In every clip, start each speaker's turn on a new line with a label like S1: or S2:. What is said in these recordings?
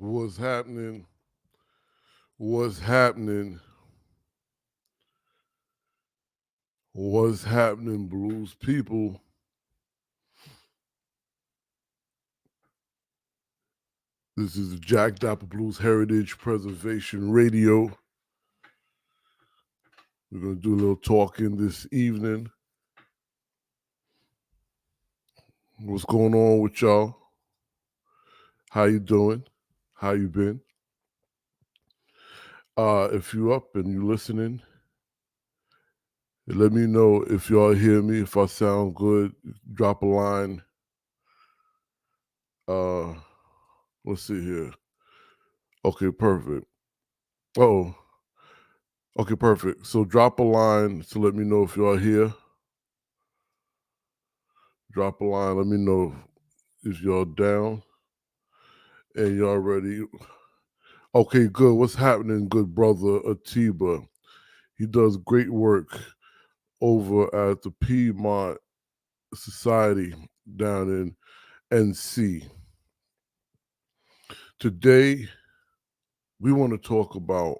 S1: What's happening? What's happening? What's happening, blues people? This is Jack Dapper Blues Heritage Preservation Radio. We're gonna do a little talking this evening. What's going on with y'all? How you doing? How you been? If you up and you listening, let me know if y'all hear me. If I sound good, drop a line. Uh, let's see here. Okay, perfect. Oh, okay, perfect. So drop a line to let me know if y'all here. Drop a line. Let me know if y'all down and y'all ready. Okay, good. What's happening, good brother Atiba? He does great work over at the Piedmont Society down in NC. Today, we want to talk about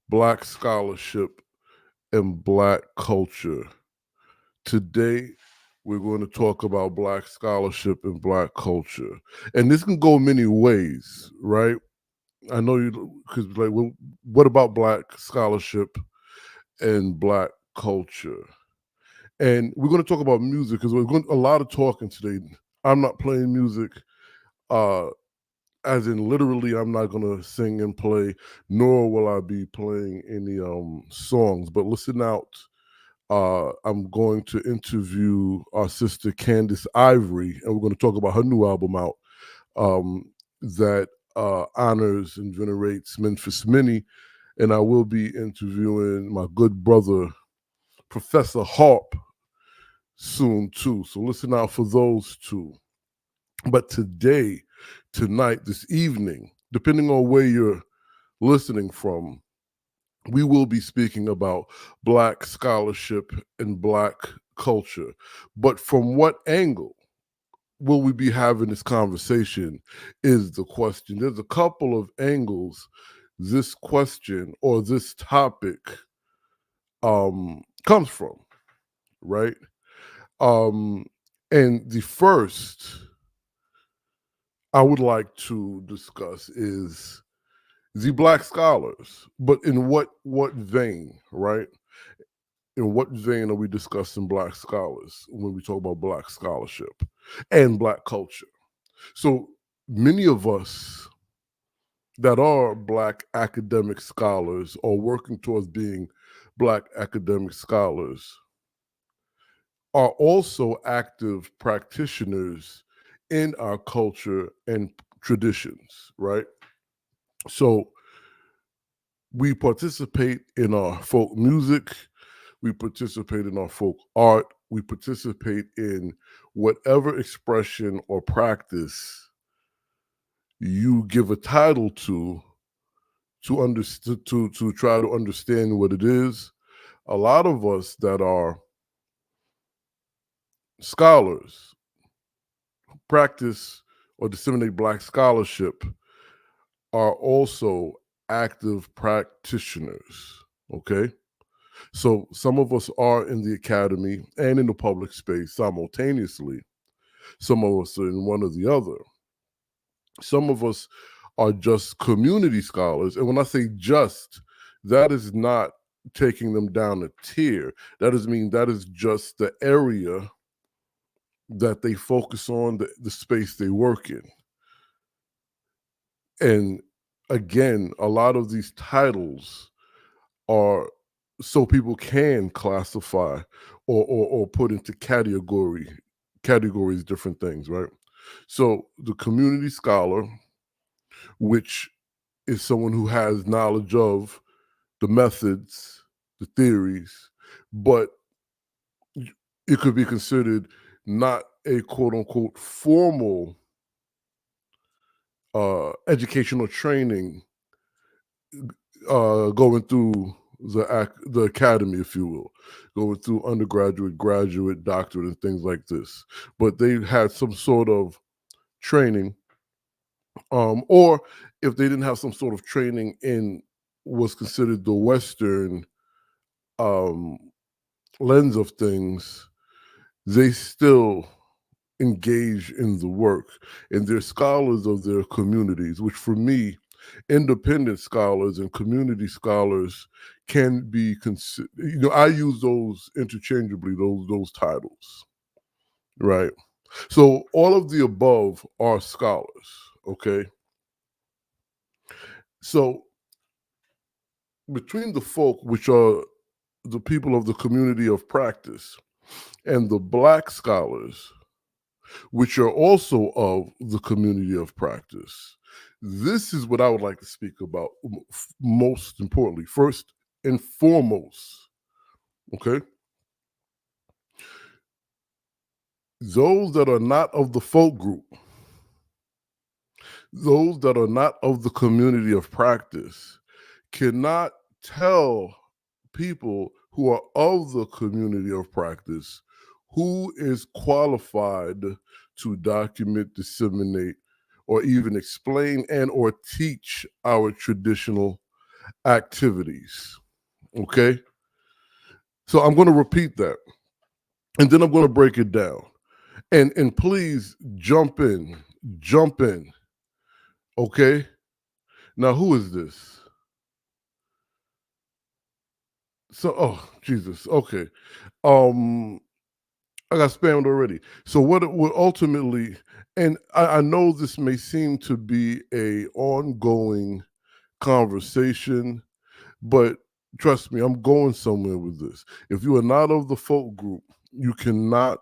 S1: Black scholarship and Black culture. Today, we're going to talk about Black scholarship and Black culture. And this can go many ways, right? I know you, because like, well, what about Black scholarship and Black culture? And we're going to talk about music because we're going a lot of talking today. I'm not playing music, uh, as in literally, I'm not going to sing and play, nor will I be playing any songs. But listen out. I'm going to interview our sister Candace Ivory, and we're going to talk about her new album out that honors and venerates Memphis Minnie. And I will be interviewing my good brother, Professor Harp, soon too. So listen out for those two. But today, tonight, this evening, depending on where you're listening from, we will be speaking about Black scholarship and Black culture. But from what angle will we be having this conversation is the question. There's a couple of angles this question or this topic comes from, right? Um, and the first I would like to discuss is the Black scholars, but in what vein, right? In what vein are we discussing Black scholars when we talk about Black scholarship and Black culture? So many of us that are Black academic scholars or working towards being Black academic scholars are also active practitioners in our culture and traditions, right? So we participate in our folk music, we participate in our folk art, we participate in whatever expression or practice you give a title to try to understand what it is. A lot of us that are scholars practice or disseminate Black scholarship are also active practitioners. Okay. So some of us are in the academy and in the public space simultaneously. Some of us are in one or the other. Some of us are just community scholars. And when I say just, that is not taking them down a tier. That does mean that is just the area that they focus on, the space they work in. And again, a lot of these titles are so people can classify or put into categories different things, right? So the community scholar, which is someone who has knowledge of the methods, the theories, but it could be considered not a quote unquote formal educational training going through the academy, if you will, going through undergraduate, graduate, doctorate, and things like this. But they had some sort of training Or if they didn't have some sort of training in what's considered the Western um, lens of things, they still engage in the work, and they're scholars of their communities, which for me, independent scholars and community scholars can be I use those interchangeably, those titles, right? So all of the above are scholars, okay? So between the folk, which are the people of the community of practice, and the Black scholars, which are also of the community of practice. This is what I would like to speak about most importantly, first and foremost, okay? Those that are not of the folk group, those that are not of the community of practice, cannot tell people who are of the community of practice who is qualified to document, disseminate, or even explain and or teach our traditional activities. Okay? So I'm going to repeat that, and then I'm going to break it down. And please jump in. Jump in. Okay? Now who is this? So oh Jesus. Okay. Um I got spammed already. So what ultimately, and I know this may seem to be a ongoing conversation, but trust me, I'm going somewhere with this. If you are not of the folk group, you cannot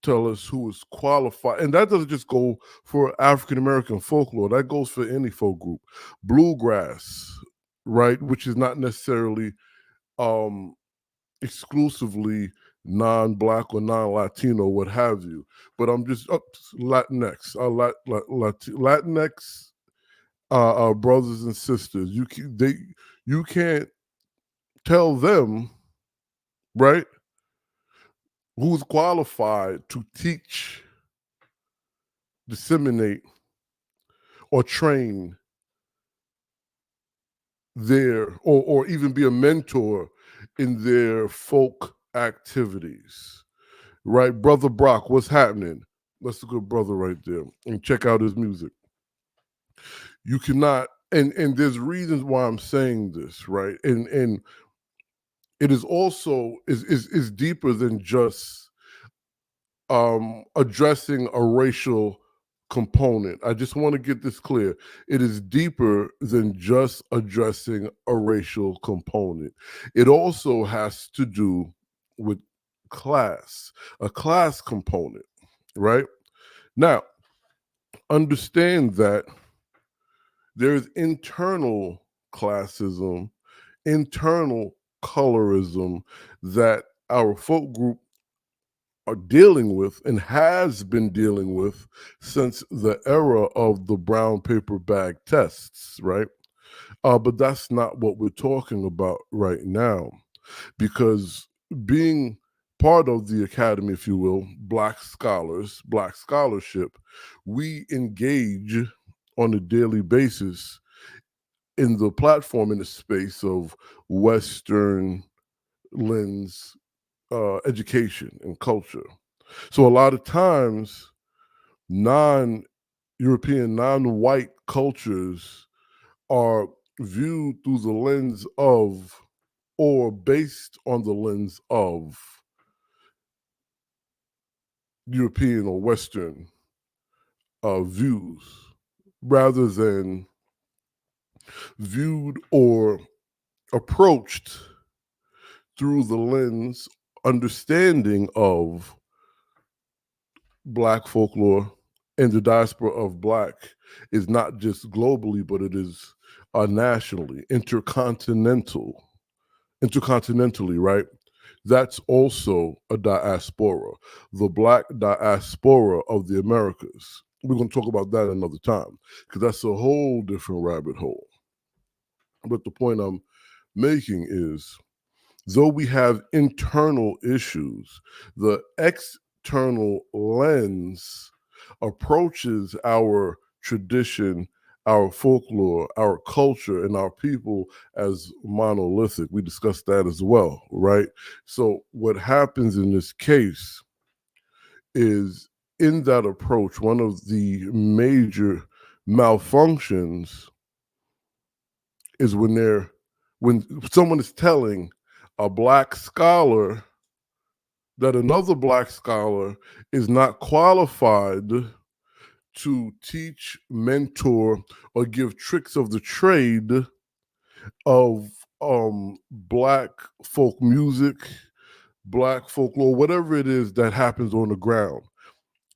S1: tell us who is qualified. And that doesn't just go for African American folklore, that goes for any folk group. Bluegrass, right, which is not necessarily um exclusively non-black or non-Latino, what have you. But I'm just Latinx, Latinx brothers and sisters. You can't tell them, right, who's qualified to teach, disseminate, or train or even be a mentor in their folk activities. Right, Brother Brock, what's happening? That's a good brother right there. And check out his music. You cannot, and there's reasons why I'm saying this, right? And it is also is deeper than just addressing a racial component. I just want to get this clear. It is deeper than just addressing a racial component. It also has to do with class, a class component, right? Now, understand that there's internal classism, internal colorism that our folk group are dealing with and has been dealing with since the era of the brown paper bag tests, right? But that's not what we're talking about right now, because being part of the academy, if you will, Black scholars, Black scholarship, we engage on a daily basis in the platform, in the space of Western lens education and culture. So a lot of times, non-European, non-white cultures are viewed through the lens of, or based on the lens of, European or Western views, rather than viewed or approached through the lens, understanding of Black folklore and the diaspora of Black is not just globally, but it is nationally, intercontinentally, right? That's also a diaspora, the Black diaspora of the Americas. We're going to talk about that another time, because that's a whole different rabbit hole. But the point I'm making is, though we have internal issues, the external lens approaches our tradition, our folklore, our culture, and our people as monolithic. We discussed that as well, right? So what happens in this case is, in that approach, one of the major malfunctions is when someone is telling a black scholar that another black scholar is not qualified to teach, mentor, or give tricks of the trade of black folk music, black folklore, whatever it is that happens on the ground.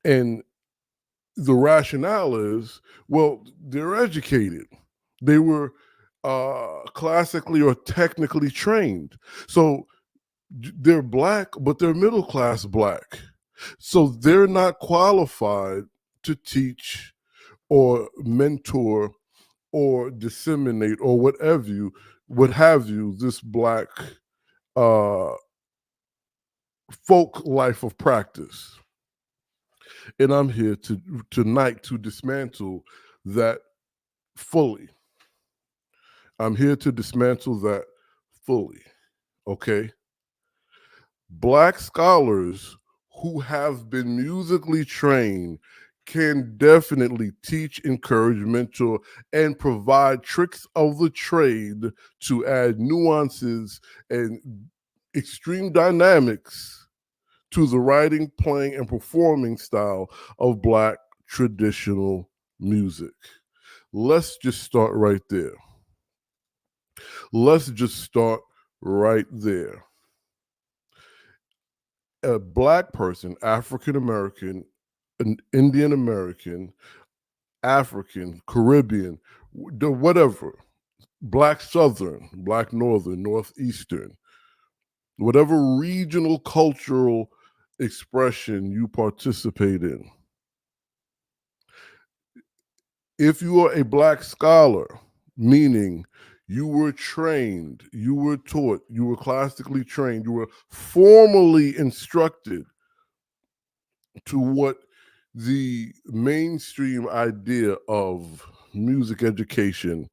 S1: And the rationale is, well, they're educated. They were classically or technically trained. So they're black, but they're middle class black. So they're not qualified to teach or mentor or disseminate or what have you, this black uh, folk life of practice. And I'm here tonight to dismantle that fully. I'm here to dismantle that fully. Okay. Black scholars who have been musically trained can definitely teach, encourage, mentor, and provide tricks of the trade to add nuances and extreme dynamics to the writing, playing, and performing style of Black traditional music. Let's just start right there. Let's just start right there. A Black person, African American, an Indian American, African, Caribbean, whatever, Black Southern, Black Northern, Northeastern, whatever regional cultural expression you participate in. If you are a Black scholar, meaning you were trained, you were taught, you were classically trained, you were formally instructed to what the mainstream idea of music education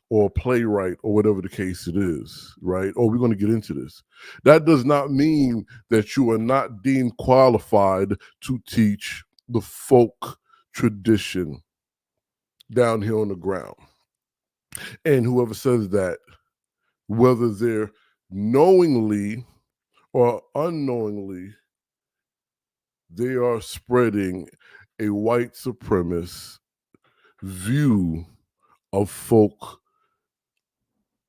S1: or playwright or whatever the case it is, right? Or we're going to get into this. That does not mean that you are not deemed qualified to teach the folk tradition down here on the ground. And whoever says that, whether they're knowingly or unknowingly, they are spreading a white supremacist view of folk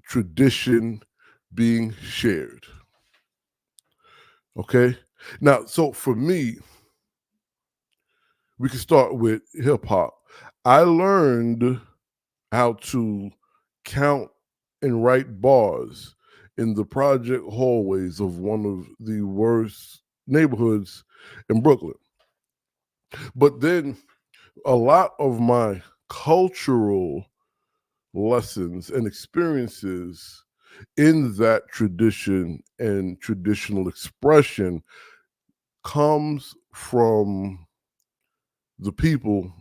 S1: tradition being shared. Okay? Now, so for me, we can start with hip hop. I learned how to count and write bars in the project hallways of one of the worst neighborhoods in Brooklyn. But then a lot of my cultural lessons and experiences in that tradition and traditional expression comes from the people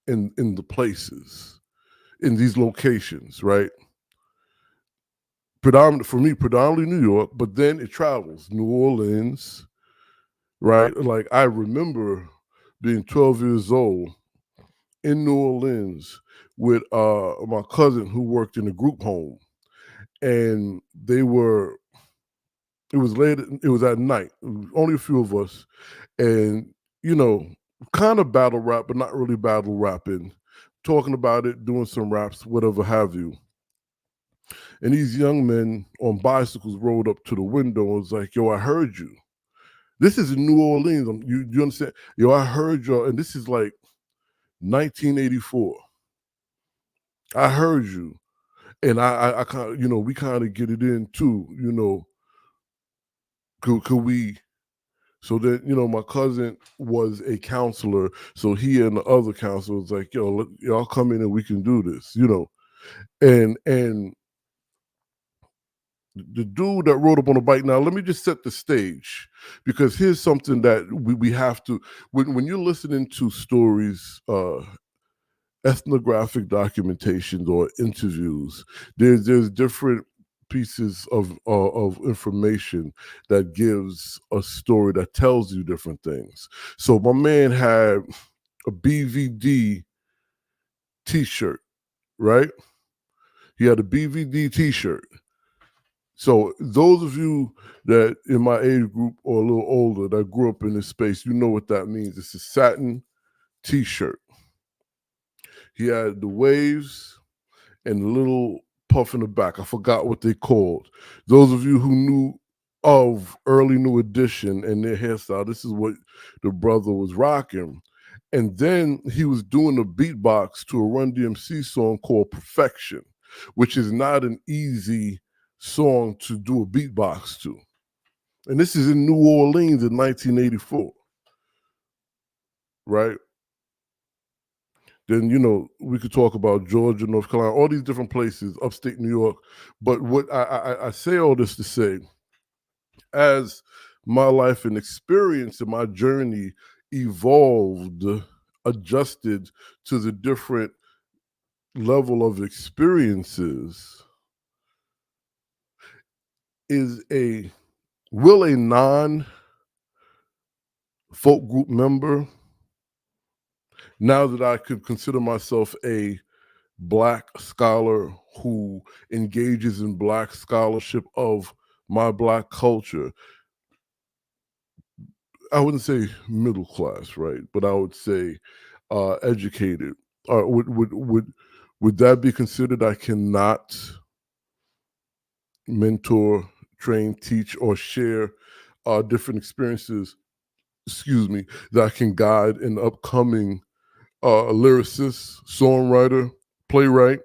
S1: in the places, in these locations, right? Predominantly New York, but then it travels. New Orleans, right? Like I remember being 12 years old in New Orleans with my cousin who worked in a group home. And it was late, it was at night, only a few of us. And, kind of battle rap, but not really battle rapping, talking about it, doing some raps, whatever have you. And these young men on bicycles rolled up to the window and was like, yo, I heard you. This is in New Orleans. You understand? Yo, I heard you. And this is like 1984. I heard you. And I kind of, we kind of get it in too, could we? So then, my cousin was a counselor. So he and the other counselor was like, yo, y'all come in and we can do this, And the dude that rode up on the bike, now let me just set the stage, because here's something that we have to, when you're listening to stories ethnographic documentations or interviews. There's different pieces of information that gives a story that tells you different things. So my man had a BVD T-shirt, right? He had a BVD T-shirt. So those of you that in my age group or a little older that grew up in this space, you know what that means. It's a satin T-shirt. He had the waves and the little puff in the back. I forgot what they called. Those of you who knew of early New Edition and their hairstyle, this is what the brother was rocking. And then he was doing a beatbox to a Run DMC song called Perfection, which is not an easy song to do a beatbox to. And this is in New Orleans in 1984, right? Then, we could talk about Georgia, North Carolina, all these different places, upstate New York. But what I say all this to say, as my life and experience and my journey evolved, adjusted to the different level of experiences, will a non folk group member, now that I could consider myself a Black scholar who engages in Black scholarship of my Black culture, I wouldn't say middle class, right? But I would say educated. Would that be considered I cannot mentor, train, teach, or share different experiences, that I can guide an upcoming lyricist, songwriter, playwright?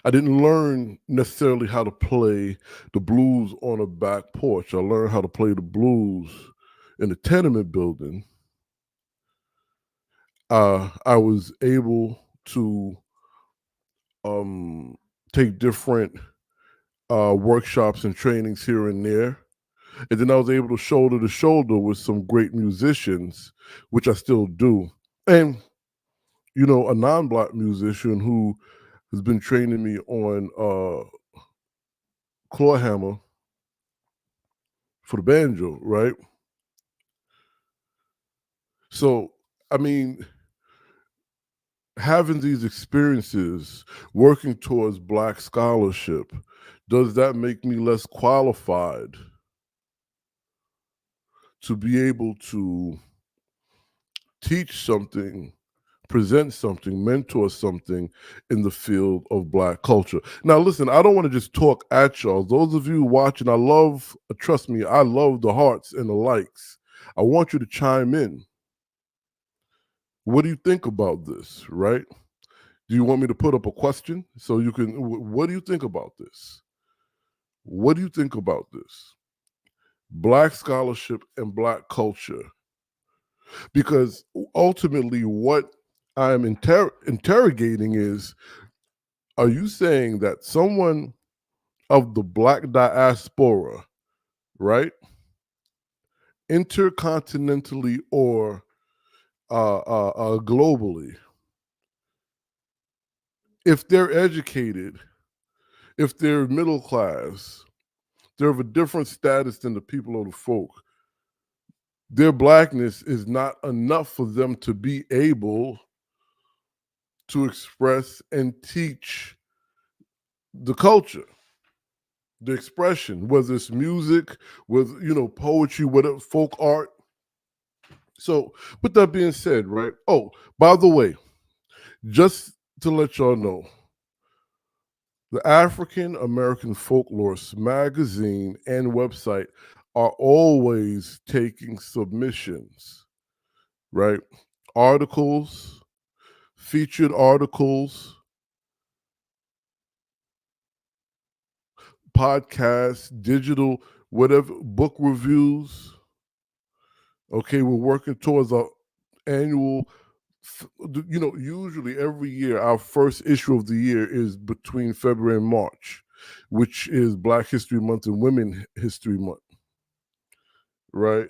S1: I didn't learn necessarily how to play the blues on a back porch. I learned how to play the blues in a tenement building. I was able to take different workshops and trainings here and there. And then I was able to shoulder to shoulder with some great musicians, which I still do. And, a non-Black musician who has been training me on claw hammer for the banjo, right? So, I mean, having these experiences, working towards Black scholarship, does that make me less qualified to be able to teach something, present something, mentor something in the field of Black culture? Now, listen, I don't want to just talk at y'all. Those of you watching, trust me, I love the hearts and the likes. I want you to chime in. What do you think about this, right? Do you want me to put up a question so you can, what do you think about this? What do you think about this? Black scholarship and Black culture. Because ultimately, what I'm interrogating is, are you saying that someone of the Black diaspora, right, intercontinentally or globally, if they're educated, if they're middle class, they're of a different status than the people of the folk, their Blackness is not enough for them to be able to express and teach the culture, the expression, whether it's music, with poetry, whatever, folk art. So, with that being said, right? Oh, by the way, just to let y'all know, the African American Folklorist magazine and website are always taking submissions, right? Articles, featured articles, podcasts, digital, whatever, book reviews. Okay, we're working towards our annual, usually every year, our first issue of the year is between February and March, which is Black History Month and Women History Month, right?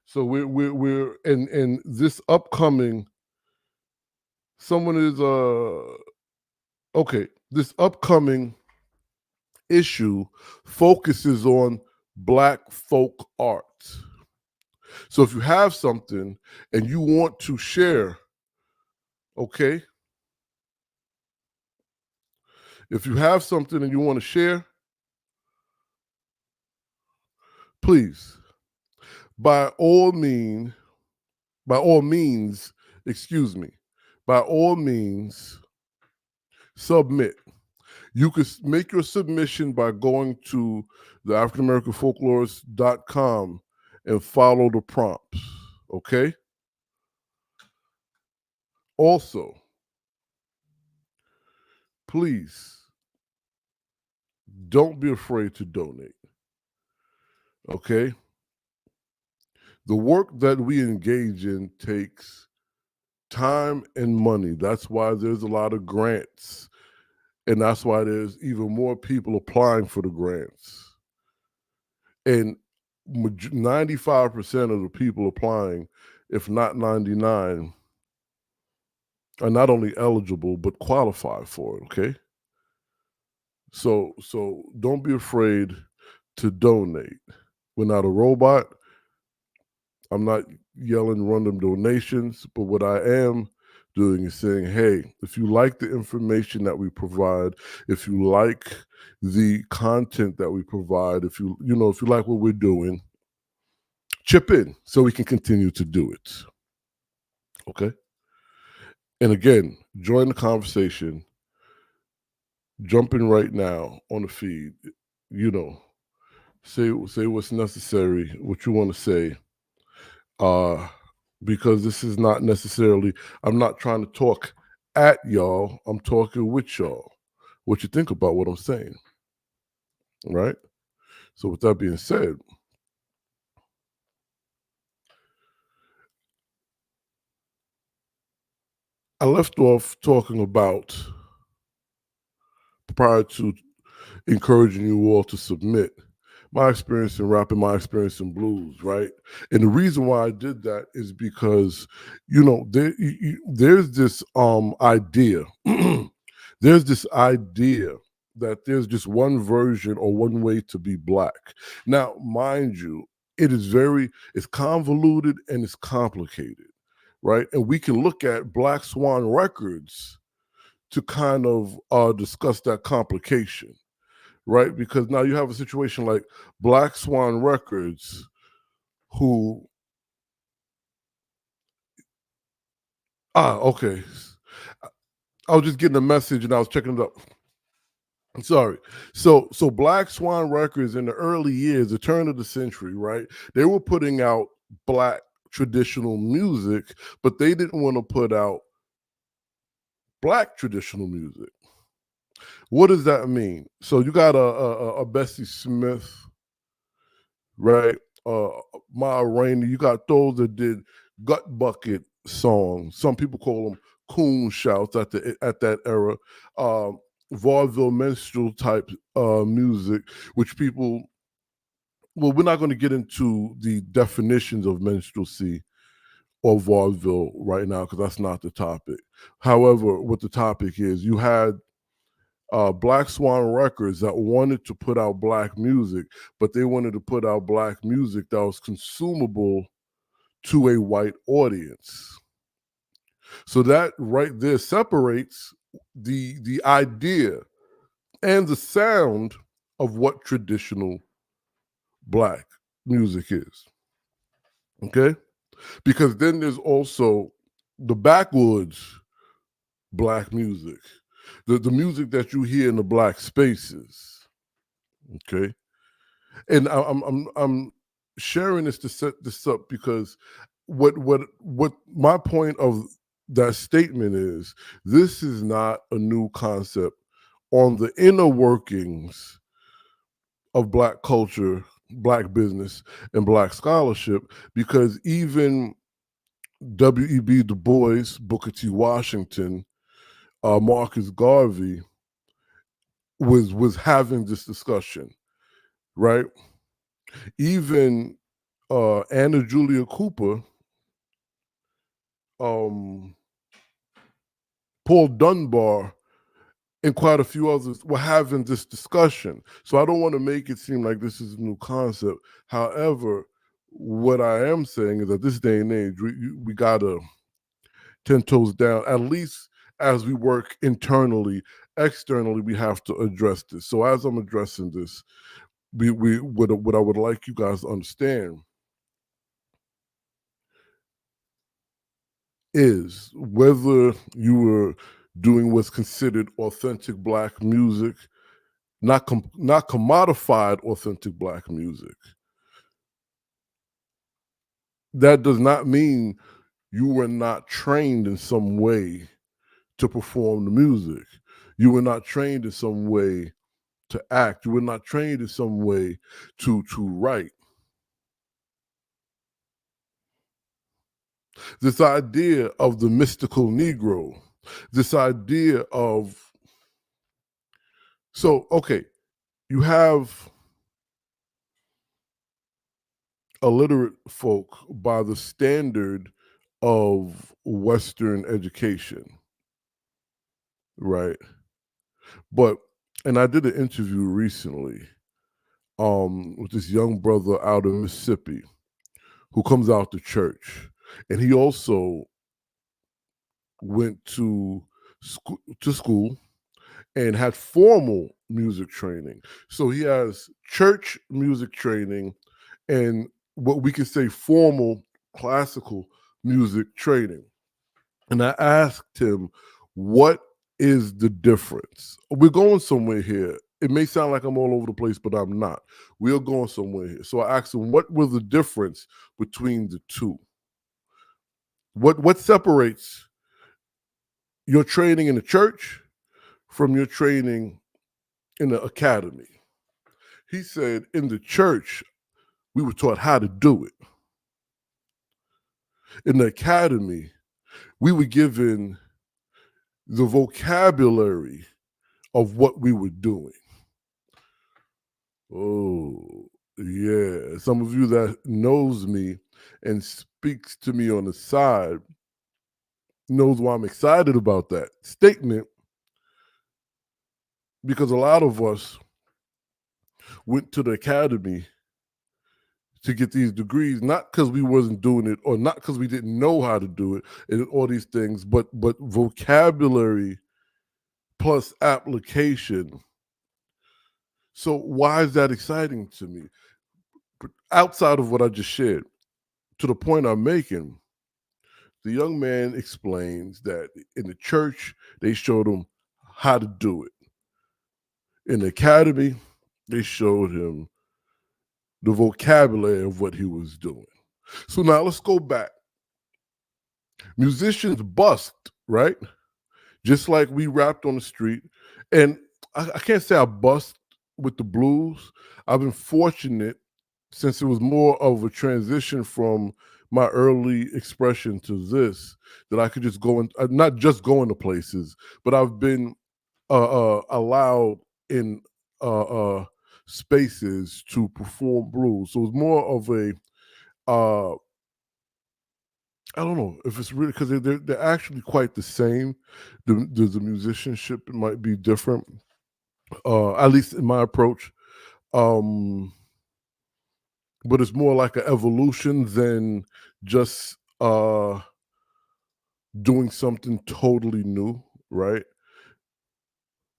S1: So we're and this upcoming someone is okay, this upcoming issue focuses on Black folk art. So if you have something and you want to share, okay, if you have something and you want to share, please, by all means, by all means, excuse me, by all means, submit. You can make your submission by going to the AfricanAmericanFolklorist.com and follow the prompts. Okay? Also, please don't be afraid to donate. Okay? The work that we engage in takes time and money. That's why there's a lot of grants. And that's why there's even more people applying for the grants. And 95% of the people applying, if not 99, are not only eligible but qualify for it, okay? So don't be afraid to donate. We're not a robot. I'm not yelling random donations, but what I am doing is saying, hey, if you like the information that we provide, if you like the content that we provide, if you like what we're doing, chip in so we can continue to do it. Okay? And again, join the conversation. Jump in right now on the feed. Say what's necessary, what you want to say. Because this is not necessarily, I'm not trying to talk at y'all, I'm talking with y'all. What you think about what I'm saying, right? So with that being said, I left off talking about, prior to encouraging you all to submit, my experience in rap and my experience in blues, right? And the reason why I did that is because, there's this idea, there's this idea that there's just one version or one way to be Black. Now, mind you, it's convoluted and it's complicated, right? And we can look at Black Swan Records to kind of discuss that complication, right? Because now you have a situation like Black Swan Records, who, okay. I was just getting a message and I was checking it up. I'm sorry. So Black Swan Records in the early years, the turn of the century, right? They were putting out Black traditional music, but they didn't want to put out Black traditional music. What does that mean? So you got a Bessie Smith, right? Ma Rainey. You got those that did gut bucket songs. Some people call them coon shouts at that era. Vaudeville minstrel type music, which people. Well, we're not going to get into the definitions of minstrelsy or vaudeville right now because that's not the topic. However, what the topic is, you had Black Swan Records that wanted to put out Black music, but they wanted to put out Black music that was consumable to a white audience. So that right there separates the idea and the sound of what traditional Black music is. Okay? Because then there's also the backwoods Black music, the music that you hear in the Black spaces. Okay? And I'm sharing this to set this up because what my point of that statement is, this is not a new concept on the inner workings of Black culture, Black business, and Black scholarship, because even W.E.B. Du Bois, Booker T. Washington, Marcus Garvey was having this discussion, right? Even Anna Julia Cooper, um, Paul Dunbar, and quite a few others were having this discussion. So I don't want to make it seem like this is a new concept. However, what I am saying is that this day and age, we gotta 10 toes down, at least as we work internally. Externally, we have to address this. So as I'm addressing this, we what I would like you guys to understand is whether you were doing what's considered authentic black music, not commodified authentic black music. That does not mean you were not trained in some way to perform the music. You were not trained in some way to act. You were not trained in some way to write. This idea of the mystical Negro, this idea of okay, you have illiterate folk by the standard of Western education, right? But and I did an interview recently with this young brother out of Mississippi who comes out to church, and he also went to school and had formal music training. So he has church music training and what we could say formal classical music training. And I asked him, what is the difference? We're going somewhere here. It may sound like I'm all over the place, but I'm not. We're going somewhere here. So I asked him, what was the difference between the two? What separates your training in the church from your training in the academy? He said, in the church, we were taught how to do it. In the academy, we were given the vocabulary of what we were doing. Oh, yeah. Some of you that knows me and speaks to me on the side knows why I'm excited about that statement, because a lot of us went to the academy to get these degrees, not because we wasn't doing it or not because we didn't know how to do it and all these things, but vocabulary plus application. So why is that exciting to me? Outside of what I just shared, to the point I'm making, the young man explains that in the church, they showed him how to do it. In the academy, they showed him the vocabulary of what he was doing. So now let's go back. Musicians bust, right? Just like we rapped on the street. And I can't say I bust with the blues. I've been fortunate since it was more of a transition from my early expression to this, that I could just go in, not just go into places, but I've been allowed in uh, spaces to perform blues. So it's more of a, I don't know if it's really because they're actually quite the same. The musicianship might be different, at least in my approach. Um, but it's more like an evolution than just doing something totally new, right?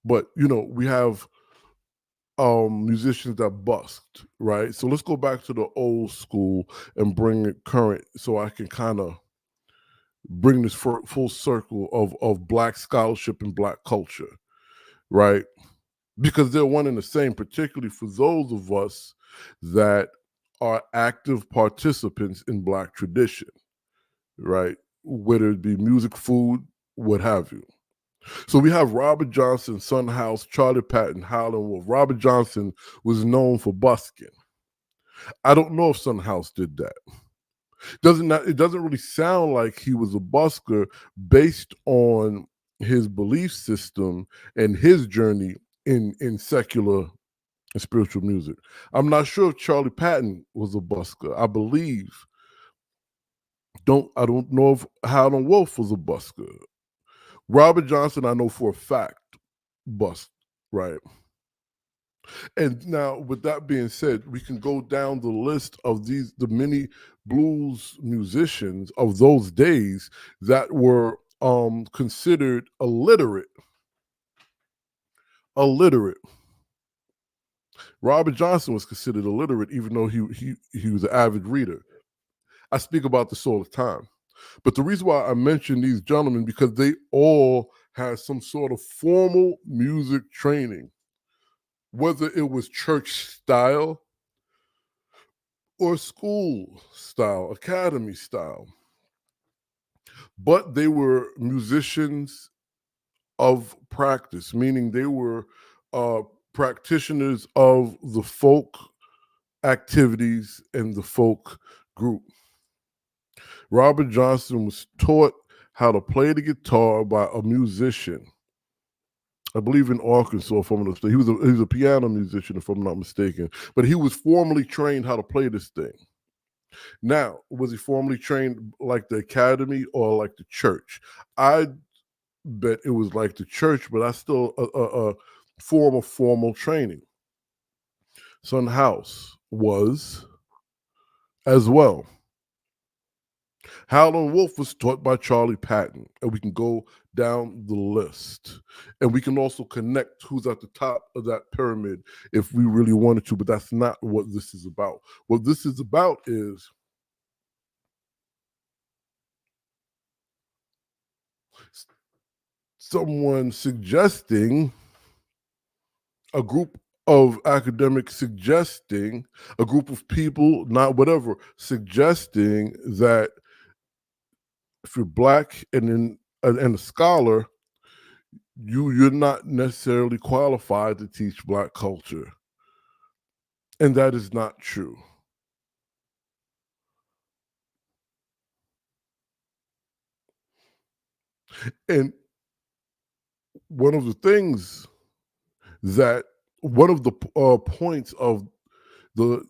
S1: But we have musicians that bust, right? So let's go back to the old school and bring it current so I can kind of bring this full circle of black scholarship and black culture, right? Because they're one and the same, particularly for those of us that are active participants in black tradition, right? Whether it be music, food, what have you. So we have Robert Johnson, Son House, Charlie Patton, Howlin' Wolf. Robert Johnson was known for busking. I don't know if Son House did that. It doesn't really sound like he was a busker based on his belief system and his journey in secular and spiritual music. I'm not sure if Charlie Patton was a busker. I believe I don't know if Howlin' Wolf was a busker. Robert Johnson, I know for a fact, bust, right? And now, with that being said, we can go down the list of the many blues musicians of those days that were considered illiterate. Illiterate. Robert Johnson was considered illiterate, even though he was an avid reader. I speak about this all the time. But the reason why I mention these gentlemen because they all had some sort of formal music training, whether it was church style or school style, academy style. But they were musicians of practice, meaning they were practitioners of the folk activities and the folk group. Robert Johnson was taught how to play the guitar by a musician. I believe in Arkansas, if I'm not mistaken. He was a piano musician, if I'm not mistaken. But he was formally trained how to play this thing. Now, was he formally trained like the academy or like the church? I bet it was like the church, but that's still a form of formal training. Son House was as well. Howlin' Wolf was taught by Charlie Patton, and we can go down the list. And we can also connect who's at the top of that pyramid if we really wanted to, but that's not what this is about. What this is about is someone suggesting, a group of academics suggesting, a group of people, not whatever, suggesting that if you're black and a scholar, you're not necessarily qualified to teach black culture. And that is not true. And one of the things that one of the points of the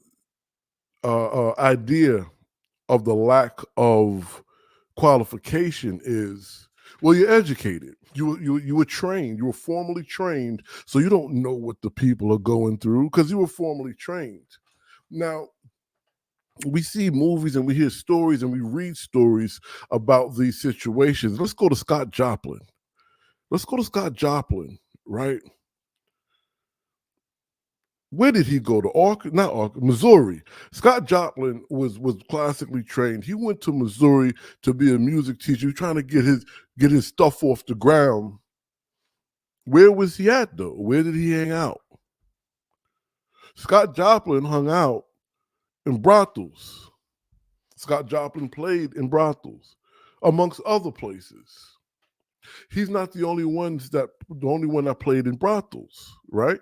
S1: idea of the lack of qualification is, well, you're educated, you were trained, you were formally trained, so you don't know what the people are going through because you were formally trained. Now, we see movies and we hear stories and we read stories about these situations. Let's go to Scott Joplin. Right? Where did he go to? Missouri. Scott Joplin was classically trained. He went to Missouri to be a music teacher. He was trying to get his stuff off the ground. Where was he at though? Where did he hang out? Scott Joplin hung out in brothels. Scott Joplin played in brothels, amongst other places. He's not the only one that played in brothels, right?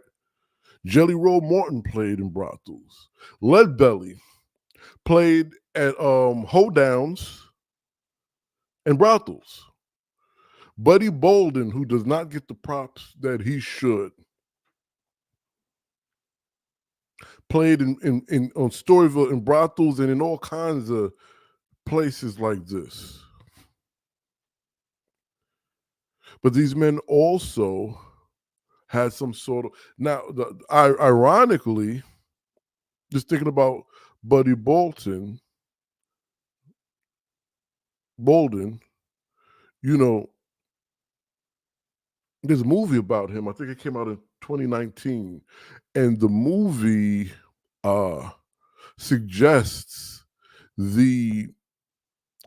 S1: Jelly Roll Morton played in brothels. Leadbelly played at hoedowns and brothels. Buddy Bolden, who does not get the props that he should, played in on Storyville in brothels and in all kinds of places like this. But these men also had some sort of ironically, just thinking about Buddy Bolden, you know, there's a movie about him. I think it came out in 2019, and the movie suggests the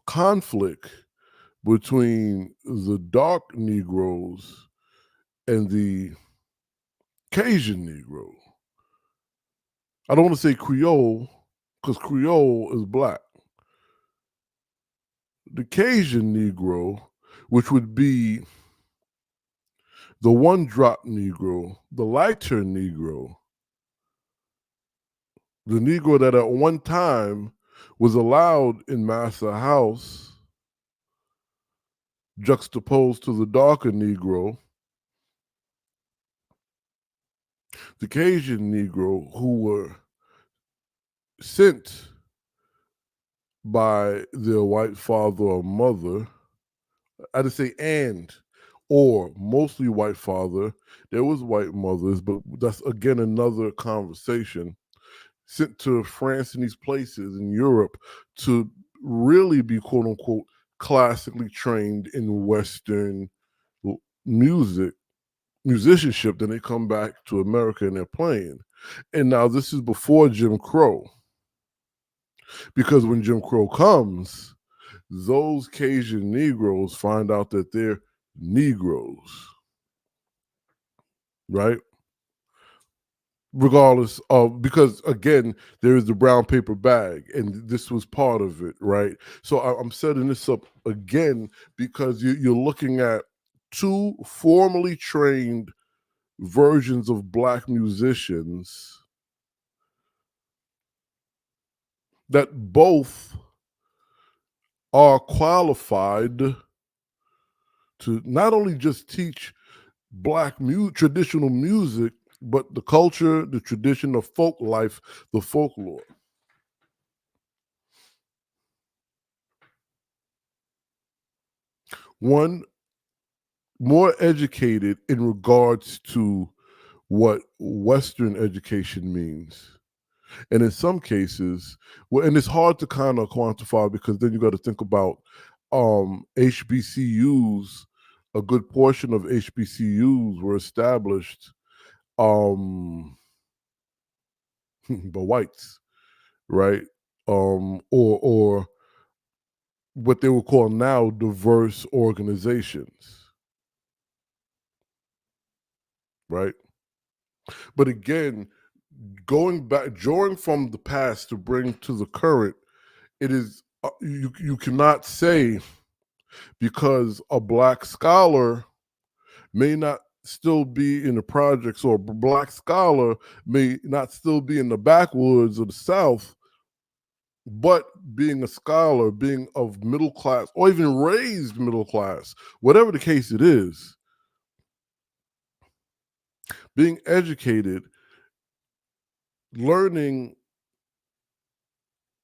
S1: conflict between the dark Negroes and the Cajun Negro. I don't want to say Creole because Creole is black. The Cajun Negro, which would be the one drop Negro, the lighter Negro, the Negro that at one time was allowed in Massa House, juxtaposed to the darker Negro, The Cajun Negro who were sent by their white father or mother, I just say or mostly white father. There was white mothers, but that's again another conversation. Sent to France and these places in Europe to really be quote unquote classically trained in Western music, musicianship. Then they come back to America and they're playing. And now this is before Jim Crow, because when Jim Crow comes, those Cajun Negroes find out that they're Negroes, right? Regardless of, because again, there is the brown paper bag, and this was part of it, right? So I'm setting this up again because you're looking at two formally trained versions of Black musicians that both are qualified to not only just teach Black traditional music, but the culture, the tradition of folk life, the folklore. One more educated in regards to what Western education means. And in some cases, well, and it's hard to kind of quantify because then you got to think about HBCUs. A good portion of HBCUs were established by whites, right? Or what they would call now diverse organizations, right? But again, going back, drawing from the past to bring to the current, it is you cannot say because a Black scholar may not still be in the projects, or a Black scholar may not still be in the backwoods of the South, but being a scholar, being of middle class, or even raised middle class, whatever the case it is, being educated, learning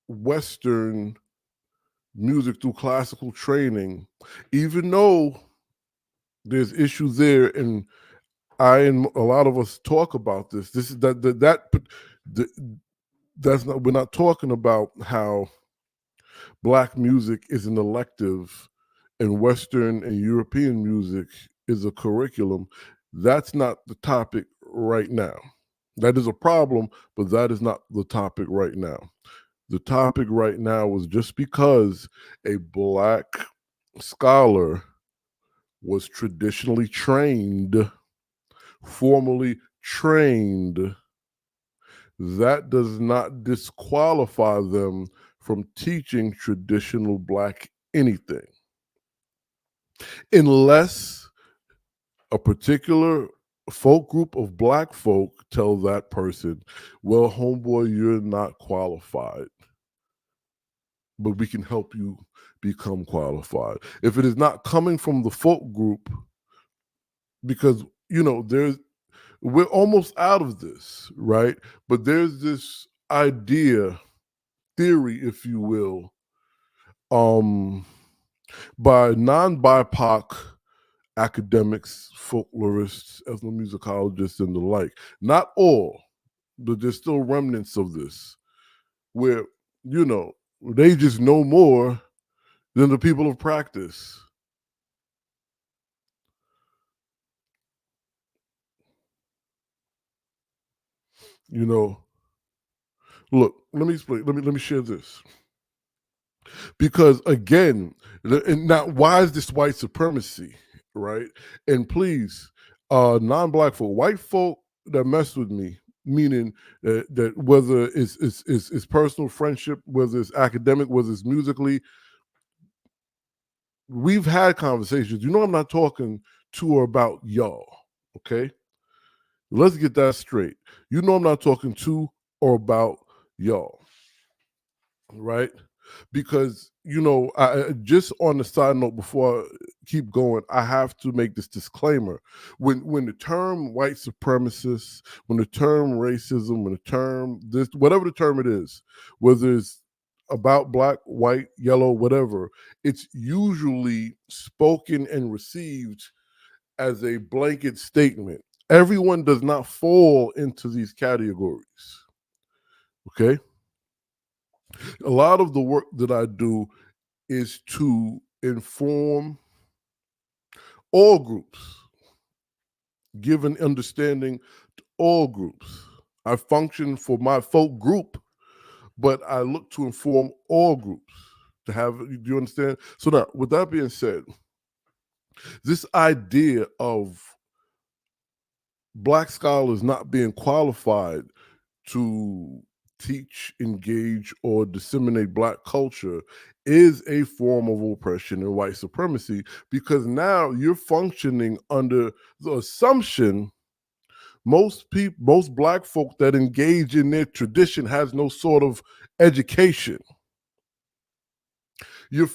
S1: Western music through classical training, even though there's issues there, and I and a lot of us talk about this. This is that's not, we're not talking about how Black music is an elective and Western and European music is a curriculum. That's not the topic right now. That is a problem, but that is not the topic right now. The topic right now is just because a Black scholar was traditionally trained, formally trained, that does not disqualify them from teaching traditional Black anything, unless a particular folk group of Black folk tell that person, well, homeboy, you're not qualified, but we can help you become qualified. If it is not coming from the folk group, because we're almost out of this, right? But there's this idea, theory, if you will, by non-BIPOC academics, folklorists, ethnomusicologists, and the like. Not all, but there's still remnants of this, where, they just know more than the people of practice. You know, look, let me explain. Let me share this. Because again, and now why is this white supremacy, right? And please, non-Black folk, white folk that mess with me, meaning that whether it's personal friendship, whether it's academic, whether it's musically, we've had conversations. I'm not talking to or about y'all, okay? Let's get that straight. I'm not talking to or about y'all, right? because just on the side note before I keep going, I have to make this disclaimer. When the term white supremacist, when the term racism, when the term this, whatever the term it is, whether it's about black, white, yellow, whatever, it's usually spoken and received as a blanket statement. Everyone does not fall into these categories. Okay? A lot of the work that I do is to inform all groups, give an understanding to all groups. I function for my folk group, but I look to inform all groups to have, do you understand? So now, with that being said, this idea of black scholars not being qualified to teach, engage, or disseminate black culture is a form of oppression and white supremacy, because now you're functioning under the assumption most black folk that engage in their tradition has no sort of education. You're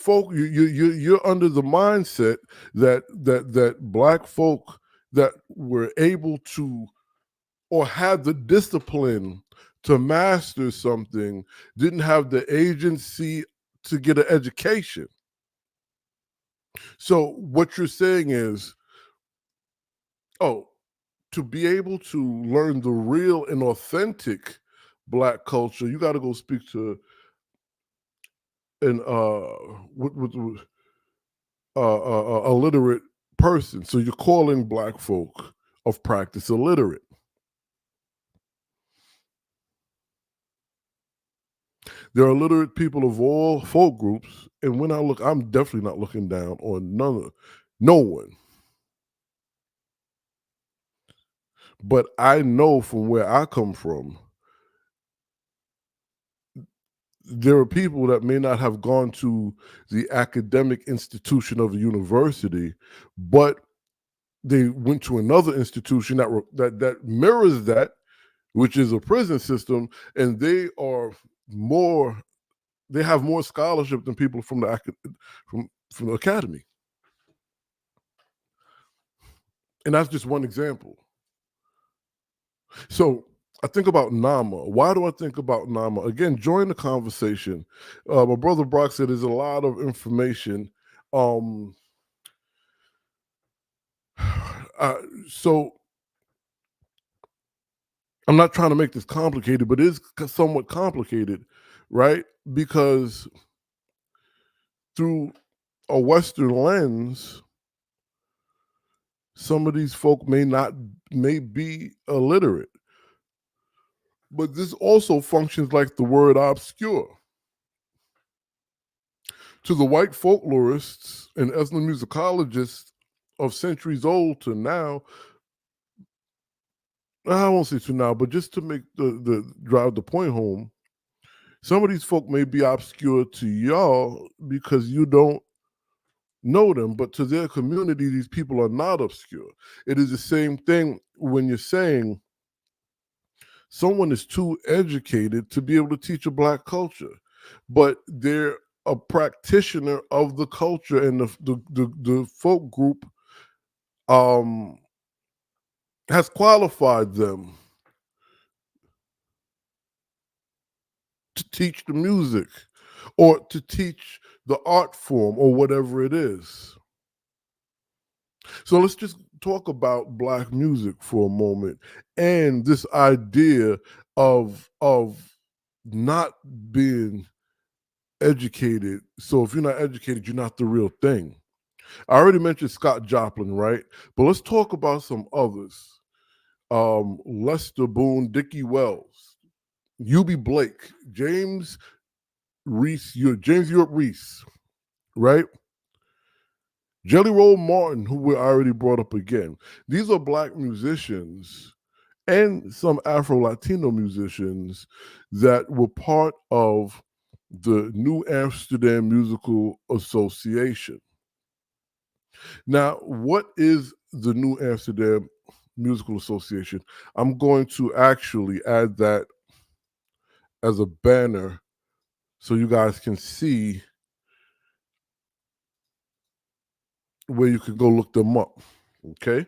S1: under the mindset that black folk that were able to or had the discipline to master something didn't have the agency to get an education. So what you're saying is, oh, to be able to learn the real and authentic black culture, you got to go speak to an a illiterate person. So you're calling black folk of practice illiterate. There are illiterate people of all folk groups, and when I look, I'm definitely not looking down on no one. But I know from where I come from, there are people that may not have gone to the academic institution of a university, but they went to another institution that mirrors that, which is a prison system, and they have more scholarship than people from the academy. And that's just one example. So I think about Nama. Why do I think about Nama? Again, join the conversation. My brother Brock said there's a lot of information. So I'm not trying to make this complicated, but it is somewhat complicated, right? Because through a Western lens, some of these folk may be illiterate. But this also functions like the word obscure. To the white folklorists and ethnomusicologists of centuries old to now, I won't say to now, but just to make the drive the point home, some of these folk may be obscure to y'all because you don't know them, but to their community, these people are not obscure. It is the same thing when you're saying someone is too educated to be able to teach a black culture, but they're a practitioner of the culture, and the folk group has qualified them to teach the music or to teach the art form or whatever it is. So let's just talk about black music for a moment and this idea of not being educated. So if you're not educated, you're not the real thing. I already mentioned Scott Joplin, right? But let's talk about some others. Lester Boone, Dickie Wells, Eubie Blake, James Europe Reese, right? Jelly Roll Martin, who we already brought up again. These are black musicians and some Afro-Latino musicians that were part of the New Amsterdam Musical Association. Now, what is the New Amsterdam Musical Association? I'm going to actually add that as a banner so you guys can see where you can go look them up. Okay.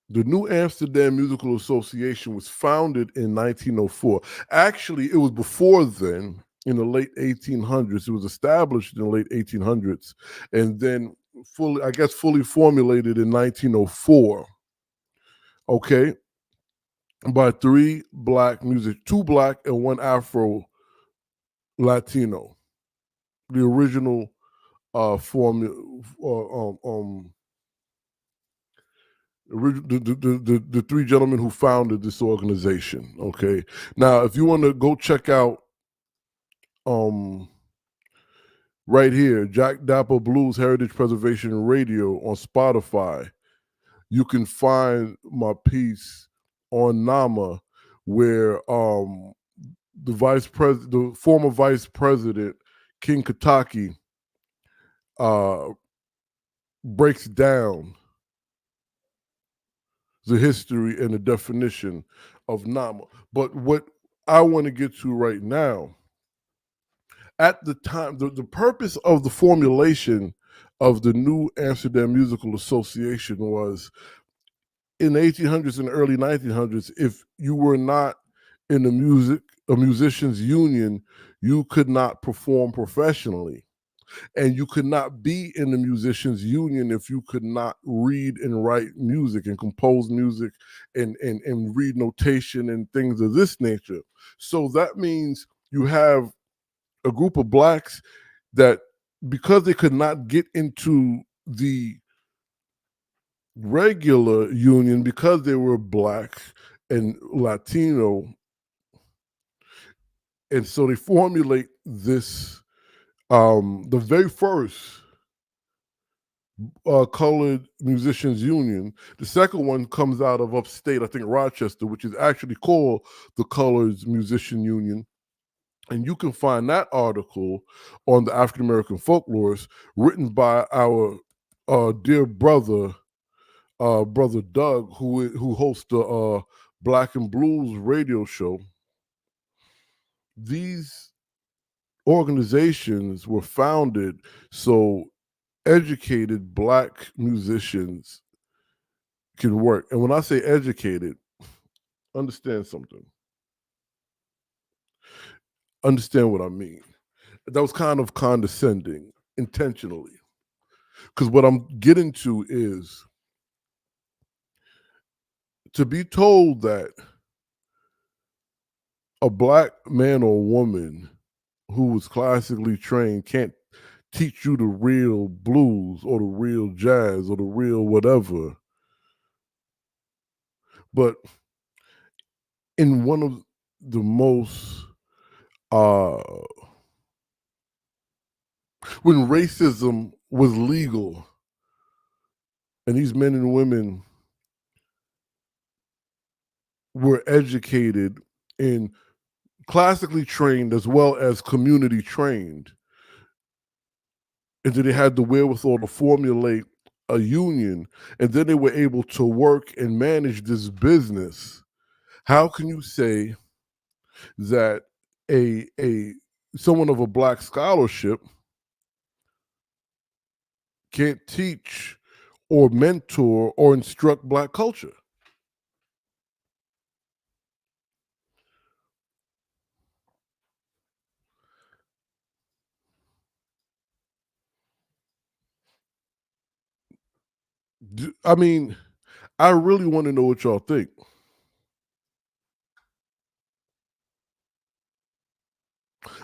S1: The New Amsterdam Musical Association was founded in 1904. Actually, it was before then, in the late 1800s. It was established in the late 1800s, and then fully formulated in 1904. Okay, by two black and one Afro Latino. The original formula, the three gentlemen who founded this organization. Okay, now if you want to go check out um right here, Jack Dapper Blues Heritage Preservation Radio on Spotify, you can find my piece on Nama, where the former vice president King Kataki uh breaks down the history and the definition of Nama. But what I want to get to right now, at the time, the purpose of the formulation of the New Amsterdam Musical Association was in the 1800s and early 1900s. If you were not in a musicians union, you could not perform professionally. And you could not be in the musicians union if you could not read and write music and compose music and read notation and things of this nature. So that means you have a group of blacks that, because they could not get into the regular union because they were black and Latino, and so they formulate this the very first colored musicians union. The second one comes out of upstate, I think Rochester, which is actually called the Colors Musician Union. And you can find that article on the African American Folklorist, written by our dear brother, brother Doug, who hosts the Black and Blues radio show. These organizations were founded so educated black musicians can work. And when I say educated, understand something. Understand what I mean. That was kind of condescending intentionally. Because what I'm getting to is to be told that a black man or woman who was classically trained can't teach you the real blues or the real jazz or the real whatever. But in one of the most uh when racism was legal and these men and women were educated and classically trained as well as community trained, and then they had the wherewithal to formulate a union, and then they were able to work and manage this business. How can you say that a someone of a black scholarship can't teach or mentor or instruct black culture? I mean, I really want to know what y'all think.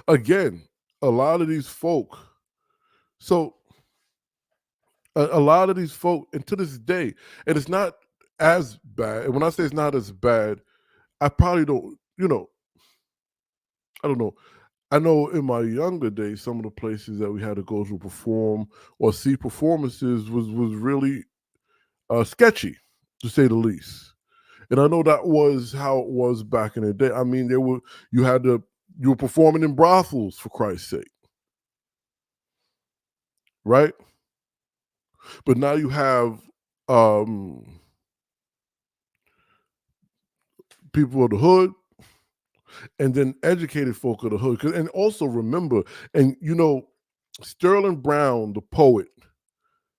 S1: Again, a lot of these folk, so a lot of these folk, and to this day, and it's not as bad. And when I say it's not as bad, I probably don't, I don't know. I know in my younger days, some of the places that we had to go to perform or see performances was really sketchy, to say the least. And I know that was how it was back in the day. I mean, you were performing in brothels, for Christ's sake, right? But now you have um, people of the hood and then educated folk of the hood. And also remember, and Sterling Brown, the poet,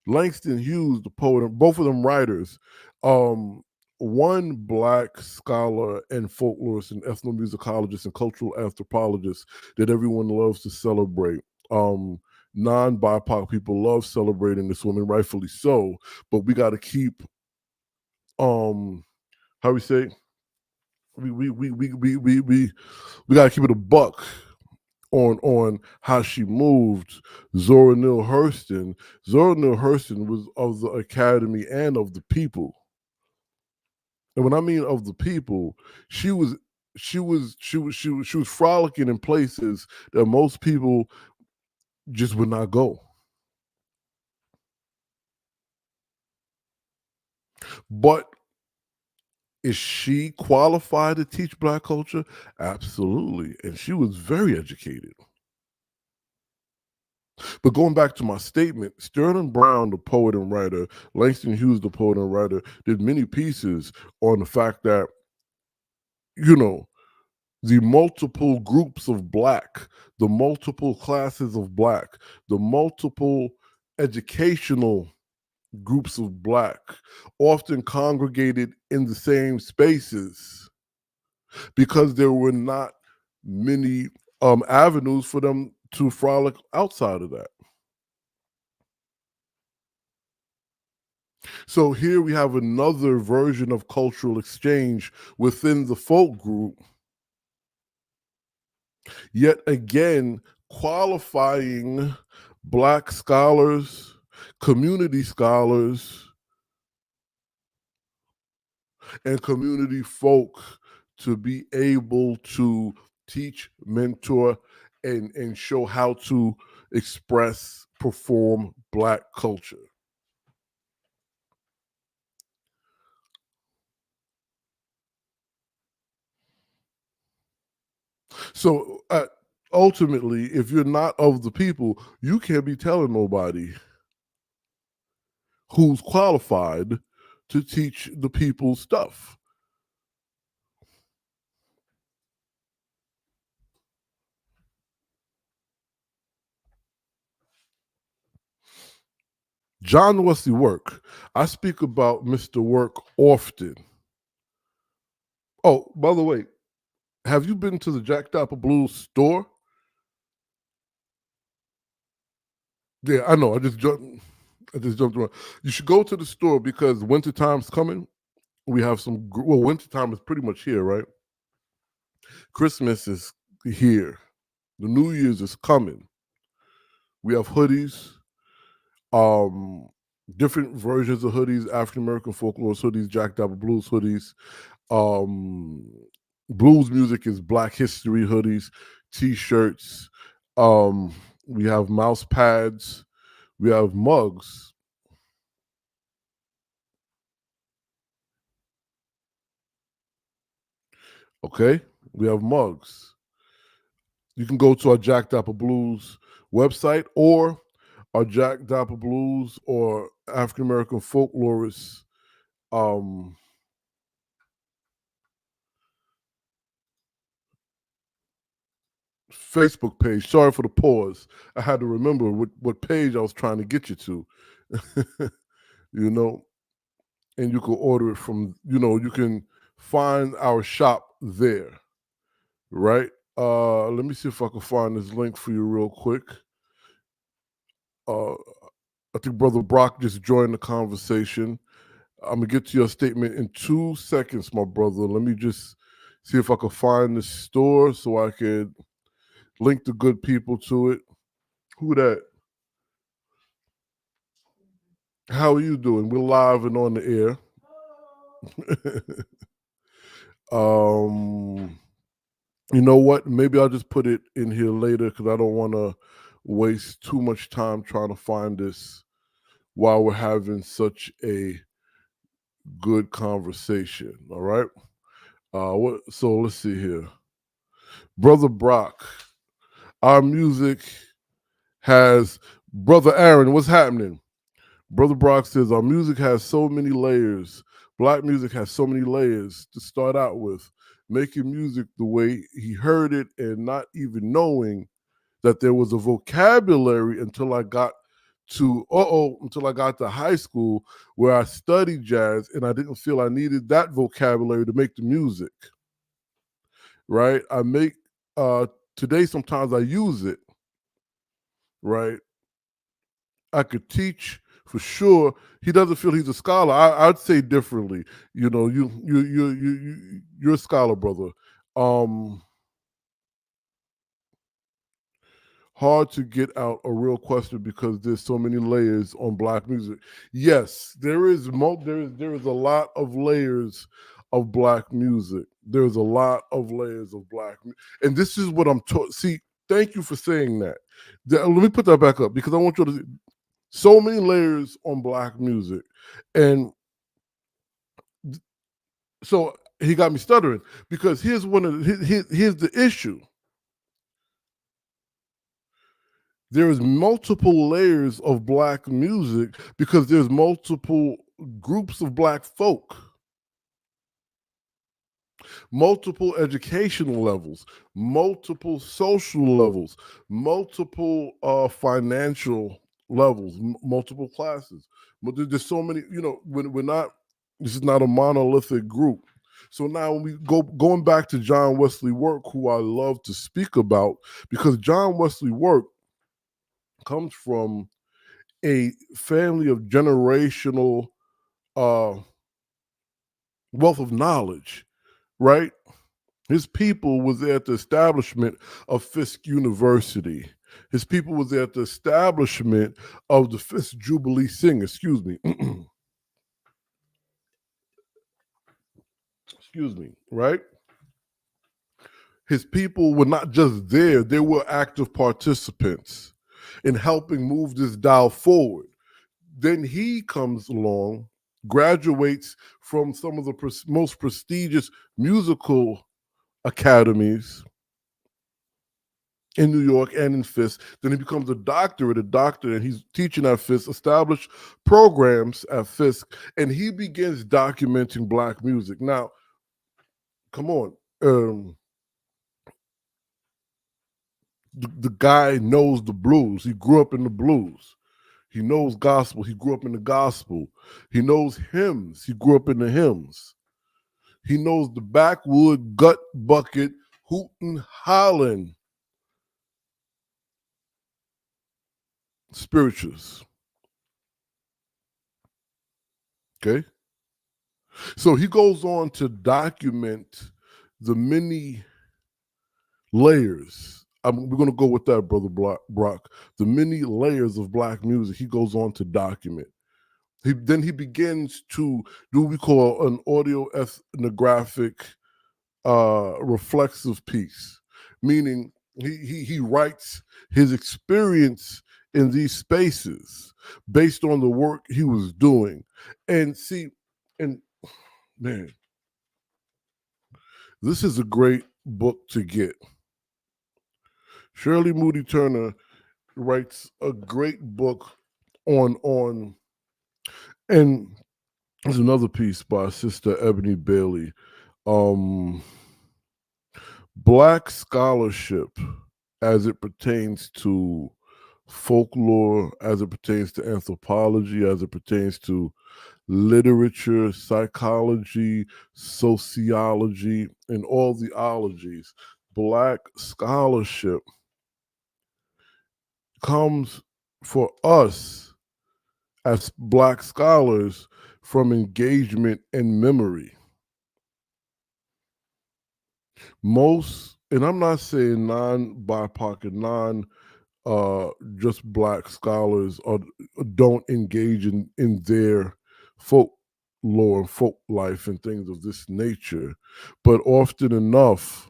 S1: Langston Hughes, the poet, and both of them writers. Um, One black scholar and folklorist and ethnomusicologist and cultural anthropologist that everyone loves to celebrate. Um, Non-BIPOC people love celebrating this woman, rightfully so. But we got to keep how we say we got to keep it a buck on how she moved. Zora Neale Hurston. Zora Neale Hurston was of the Academy and of the people. And when I mean of the people, she was frolicking in places that most people just would not go. But is she qualified to teach black culture? Absolutely. And she was very educated. But going back to my statement, Sterling Brown, the poet and writer, Langston Hughes, the poet and writer, did many pieces on the fact that, you know, the multiple groups of black, the multiple classes of black, the multiple educational groups of black often congregated in the same spaces because there were not many avenues for them to frolic outside of that. So here we have another version of cultural exchange within the folk group, yet again qualifying black scholars, community scholars, and community folk to be able to teach, mentor, and show how to express, perform black culture. So ultimately, if you're not of the people, you can't be telling nobody who's qualified to teach the people stuff. John Wesley Work. I speak about Mr. Work often. Oh, by the way, have you been to the Jack Dapper Blues store? Yeah, I know. I just jumped around. You should go to the store because wintertime's coming. We have well, wintertime is pretty much here, right? Christmas is here. The New Year's is coming. We have hoodies, um, different versions of hoodies, African American folklore hoodies, Jack Dapper Blues hoodies. Um, Blues music is Black History hoodies, T-shirts. Um, we have mouse pads. We have mugs. Okay, we have mugs. You can go to our Jack Dapper Blues website or our Jack Dapper Blues or African American folklorists um, Facebook page. Sorry for the pause. I had to remember what page I was trying to get you to. you know, and you can order it from, you can find our shop there, right? Let me see if I can find this link for you real quick. Uh, I think Brother Brock just joined the conversation. I'm gonna get to your statement in 2 seconds, my brother. Let me just see if I can find the store so I could link the good people to it. Who that? How are you doing? We're live and on the air. um, you know what? Maybe I'll just put it in here later because I don't want to waste too much time trying to find this while we're having such a good conversation. All right. So let's see here. Brother Brock, our music has Brother Aaron, what's happening? Brother Brock says our music has so many layers, Black music has so many layers to start out with, making music the way he heard it and not even knowing that there was a vocabulary until I got to high school where I studied jazz and I didn't feel I needed that vocabulary to make the music. Right? I make today sometimes I use it, right? I could teach for sure. He doesn't feel he's a scholar. I'd say differently. You know, you're a scholar, brother. Um, Hard to get out a real question because there's so many layers on black music. Yes, there is a lot of layers of black music. There's a lot of layers of and this is what I'm taught. See, thank you for saying that. Let me put that back up because I want you to so many layers on black music. And so he got me stuttering because here's the issue. There is multiple layers of black music because there's multiple groups of black folk, multiple educational levels, multiple social levels, multiple financial levels, multiple classes. But there's so many, we're not, this is not a monolithic group. So now when we going back to John Wesley Work, who I love to speak about, because John Wesley Work comes from a family of generational uh, wealth of knowledge, right? His people was there at the establishment of Fisk University. His people was there at the establishment of the Fisk Jubilee Sing, excuse me. Excuse me, right? His people were not just there, they were active participants in helping move this dial forward. Then he comes along, graduates from some of the most prestigious musical academies in New York and in Fisk. Then he becomes a doctor, and he's teaching at Fisk, established programs at Fisk, and he begins documenting black music. Now, come on. The guy knows the blues. He grew up in the blues. He knows gospel. He grew up in the gospel. He knows hymns. He grew up in the hymns. He knows the backwood, gut bucket, hootin' hollin' spirituals. Okay? So he goes on to document the many layers. We're going to go with that, Brother Brock. The many layers of black music he goes on to document. Then he begins to do what we call an audio ethnographic reflexive piece, meaning he writes his experience in these spaces based on the work he was doing. And see, and man, this is a great book to get. Shirley Moody Turner writes a great book on and there's another piece by Sister Ebony Bailey. Black scholarship as it pertains to folklore, as it pertains to anthropology, as it pertains to literature, psychology, sociology, and all the ologies. Black scholarship comes for us as Black scholars from engagement and memory. Most, and I'm not saying non-BIPOC and just Black scholars don't engage in their folklore and folk life and things of this nature, but often enough,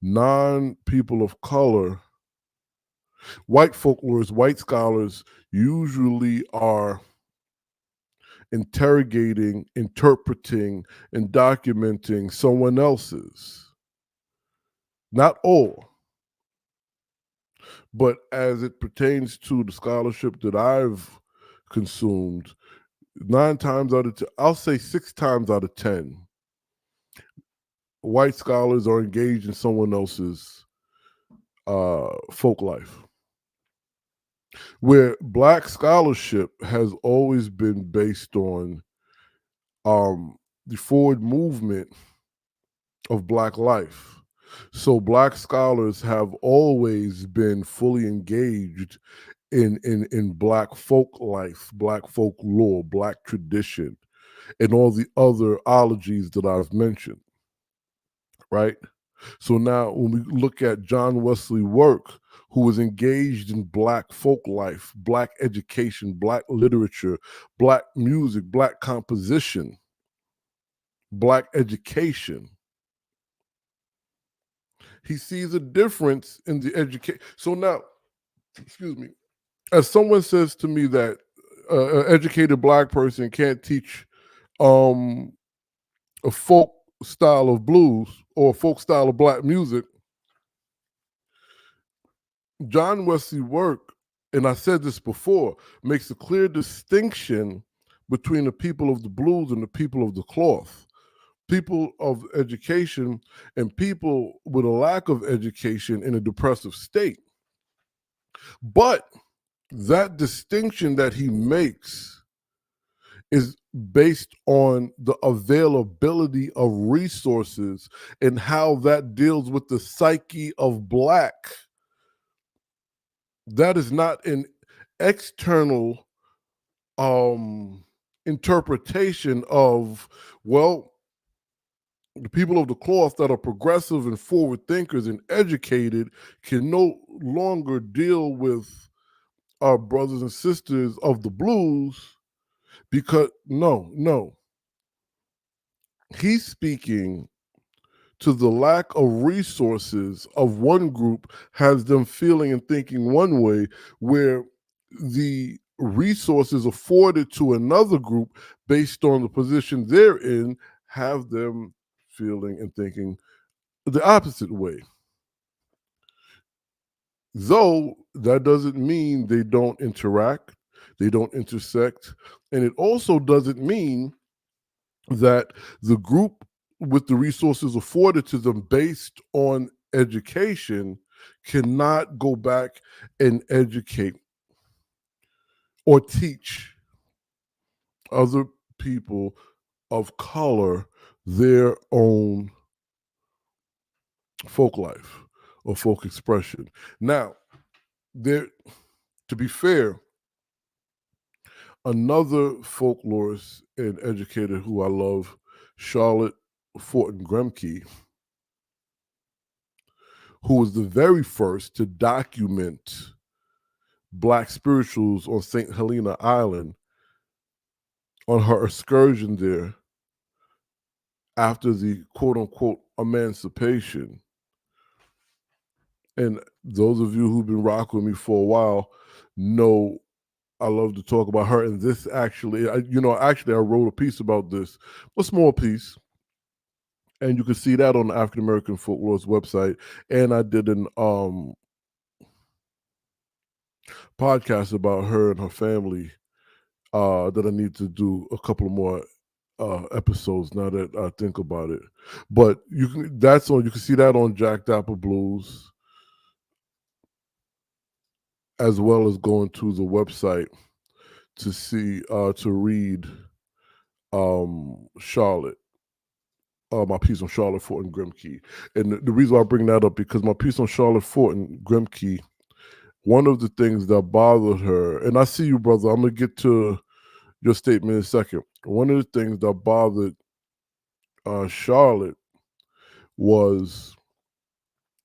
S1: non-people of color, white folklorists, white scholars usually are interrogating, interpreting, and documenting someone else's. Not all, but as it pertains to the scholarship that I've consumed, 9 times out of 10, I'll say 6 times out of 10, white scholars are engaged in someone else's folk life. Where black scholarship has always been based on the forward movement of black life. So black scholars have always been fully engaged in black folk life, black folklore, black tradition, and all the other ologies that I've mentioned, right? So now when we look at John Wesley work, who was engaged in black folk life, black education, black literature, black music, black composition, black education, he sees a difference in the education. So now, excuse me, as someone says to me that an educated black person can't teach um, a folk style of blues or a folk style of black music, John Wesley work, and I said this before, makes a clear distinction between the people of the blues and the people of the cloth, people of education and people with a lack of education in a depressive state. But that distinction that he makes is based on the availability of resources and how that deals with the psyche of black. That is not an external interpretation of, well, the people of the cloth that are progressive and forward thinkers and educated can no longer deal with our brothers and sisters of the blues, because no, he's speaking to the lack of resources of one group has them feeling and thinking one way, where the resources afforded to another group based on the position they're in have them feeling and thinking the opposite way. Though that doesn't mean they don't interact, they don't intersect, and it also doesn't mean that the group with the resources afforded to them based on education cannot go back and educate or teach other people of color their own folk life or folk expression. Now, there, to be fair, another folklorist and educator who I love, Charlotte Fortin Gremke, who was the very first to document black spirituals on St. Helena Island on her excursion there after the quote unquote emancipation. And those of you who've been rocking with me for a while know I love to talk about her. And this actually, I wrote a piece about this, a small piece, and you can see that on the African American Folklore's website. And I did an podcast about her and her family that I need to do a couple of more episodes now that I think about it. But you can see that on Jack Dapper Blues, as well as going to the website to see to read Charlotte. My piece on Charlotte Fortin Gremke. And the reason why I bring that up, because my piece on Charlotte Fortin Gremke, one of the things that bothered her, and I see you, brother, I'm going to get to your statement in a second. One of the things that bothered Charlotte was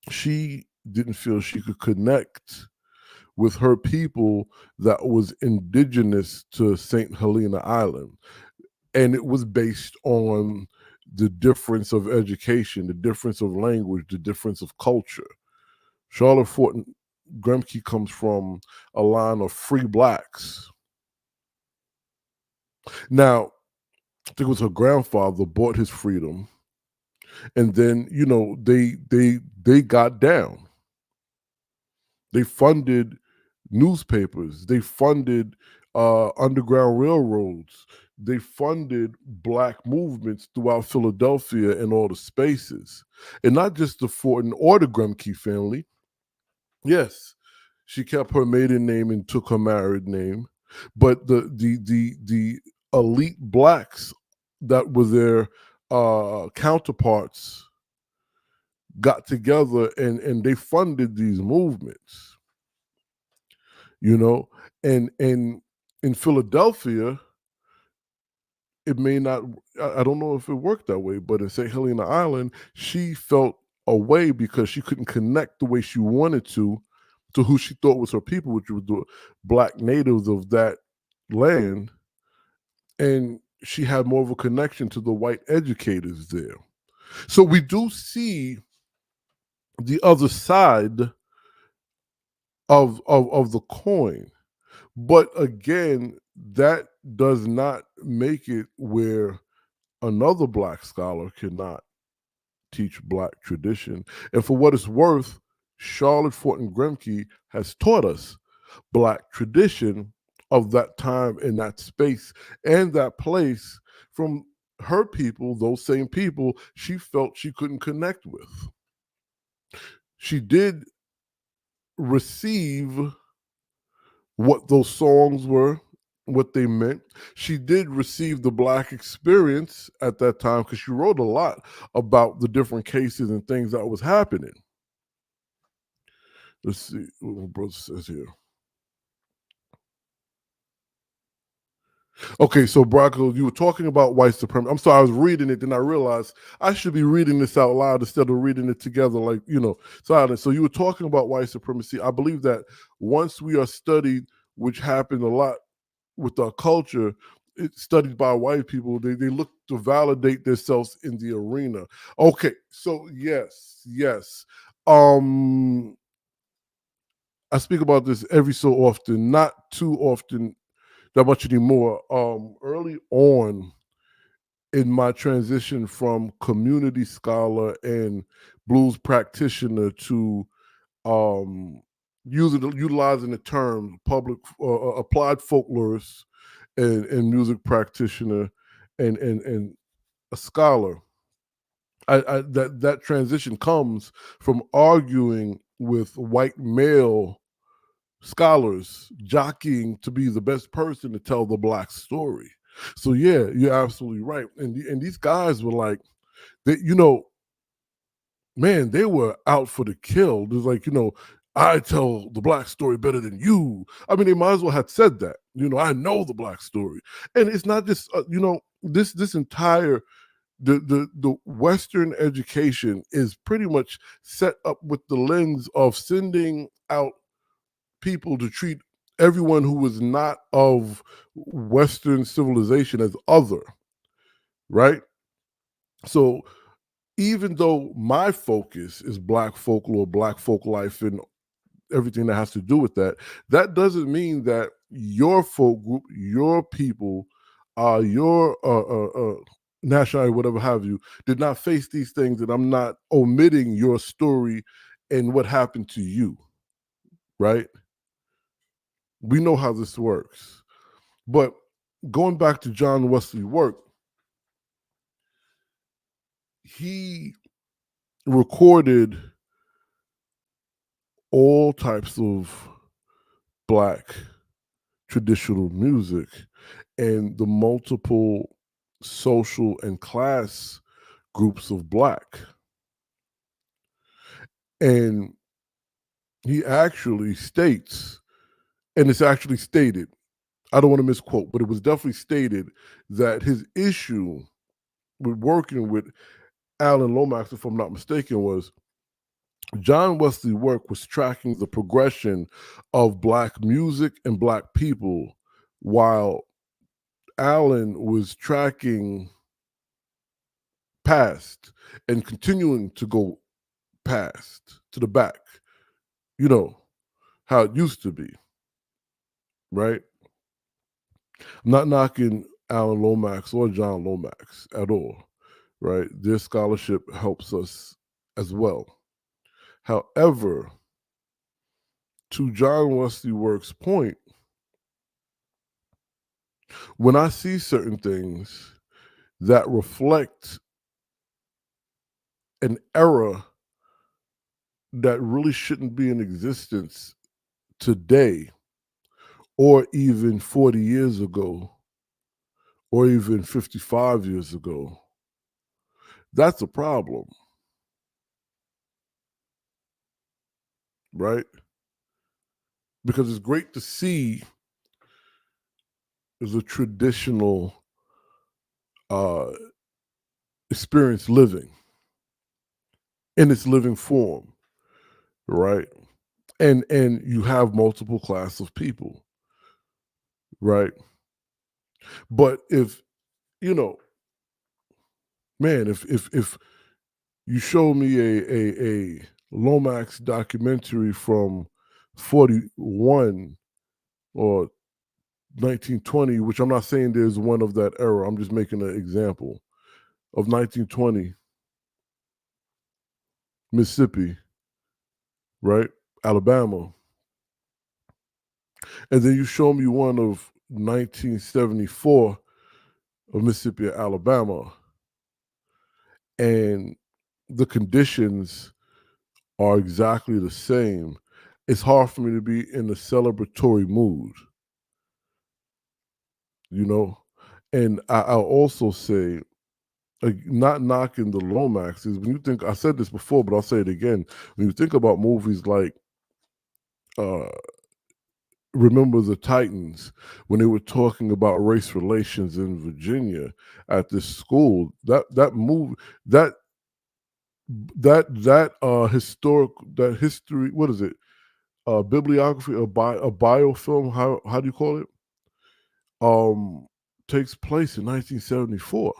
S1: she didn't feel she could connect with her people that was indigenous to St. Helena Island. And it was based on the difference of education, the difference of language, the difference of culture. Charlotte Fortin Gremke comes from a line of free blacks. Now, I think it was her grandfather bought his freedom, and then they got down. They funded newspapers. They funded Underground railroads. They funded black movements throughout Philadelphia and all the spaces, and not just the Fort or the Grumkey family. Yes, she kept her maiden name and took her married name, but the elite blacks that were their counterparts got together and they funded these movements, you know, and in Philadelphia, it may not. I don't know if it worked that way, but in St. Helena Island, she felt a way because she couldn't connect the way she wanted to who she thought was her people, which was the black natives of that land, and she had more of a connection to the white educators there. So we do see the other side of the coin. But again, that does not make it where another black scholar cannot teach black tradition. And for what it's worth, Charlotte Fortin Gremke has taught us black tradition of that time and that space and that place from her people, those same people she felt she couldn't connect with. She did receive what those songs were, what they meant. She did receive the black experience at that time because she wrote a lot about the different cases and things that was happening. Let's see what my brother says here. Okay, so Bronco, you were talking about white supremacy. I'm sorry, I was reading it, then I realized I should be reading this out loud instead of reading it together, like, silent. So you were talking about white supremacy. I believe that once we are studied, which happened a lot with our culture, it's studied by white people. They look to validate themselves in the arena. Okay, so yes. I speak about this every so often, not too often that much anymore. Early on in my transition from community scholar and blues practitioner to utilizing the term public applied folklorist and music practitioner and a scholar. That transition comes from arguing with white male scholars, jockeying to be the best person to tell the black story. So yeah, you're absolutely right. And these guys were like, they, man, they were out for the kill. There's like, I tell the black story better than you. I mean, they might as well have said that. I know the black story, and it's not just this entire the Western education is pretty much set up with the lens of sending out people to treat everyone who was not of Western civilization as other, right? So even though my focus is black folklore, black folk life, and everything that has to do with that, that doesn't mean that your folk group, your people, your nationality, whatever have you, did not face these things, and I'm not omitting your story and what happened to you, right? We know how this works. But going back to John Wesley work, he recorded all types of black traditional music and the multiple social and class groups of black. And he actually states, and it's actually stated, I don't want to misquote, but it was definitely stated that his issue with working with Alan Lomax, if I'm not mistaken, was John Wesley work was tracking the progression of black music and black people, while Alan was tracking past and continuing to go past to the back, you know, how it used to be, right? I'm not knocking Alan Lomax or John Lomax at all, right? Their scholarship helps us as well. However, to John Wesley Work's point, When I see certain things that reflect an era that really shouldn't be in existence today, or even 40 years ago, or even 55 years ago, that's a problem, right? Because it's great to see the traditional uh, experience living in its living form, right? And you have multiple class of people, right? But if you know, man, if you show me a Lomax documentary from 41 or 1920, which I'm not saying there's one of that era, I'm just making an example of 1920 Mississippi, right? Alabama. And then you show me one of 1974 of Mississippi or Alabama, and the conditions are exactly the same. It's hard for me to be in a celebratory mood, you know? And I'll also say, like, not knocking the Lomax is when you think, I said this before, but I'll say it again. When you think about movies like uh, Remember the Titans, when they were talking about race relations in Virginia at this school, that movie, that historic, that history, what is it? Bibliography, a biofilm, how do you call it? Um, Takes place in 1974.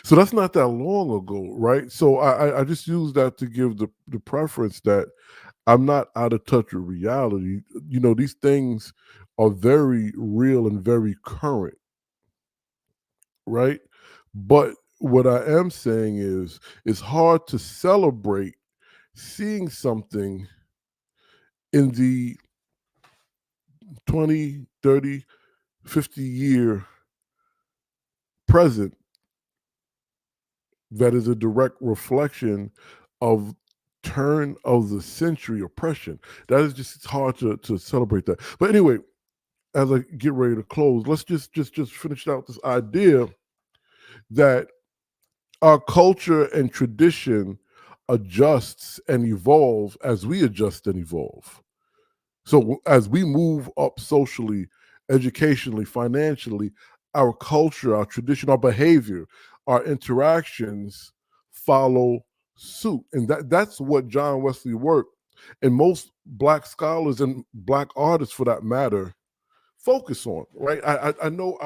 S1: So that's not that long ago, right? So I just use that to give the preference that I'm not out of touch with reality. You know, these things are very real and very current, right? But what I am saying is it's hard to celebrate seeing something in the 20, 30, 50-year present that is a direct reflection of turn of the century oppression. That is just, it's hard to celebrate that. But anyway, as I get ready to close, let's just finish out this idea that our culture and tradition adjusts and evolve as we adjust and evolve. So as we move up socially, educationally, financially, our culture, our tradition, our behavior, our interactions follow suit. And that's what John Wesley work and most black scholars and black artists for that matter focus on, right? I know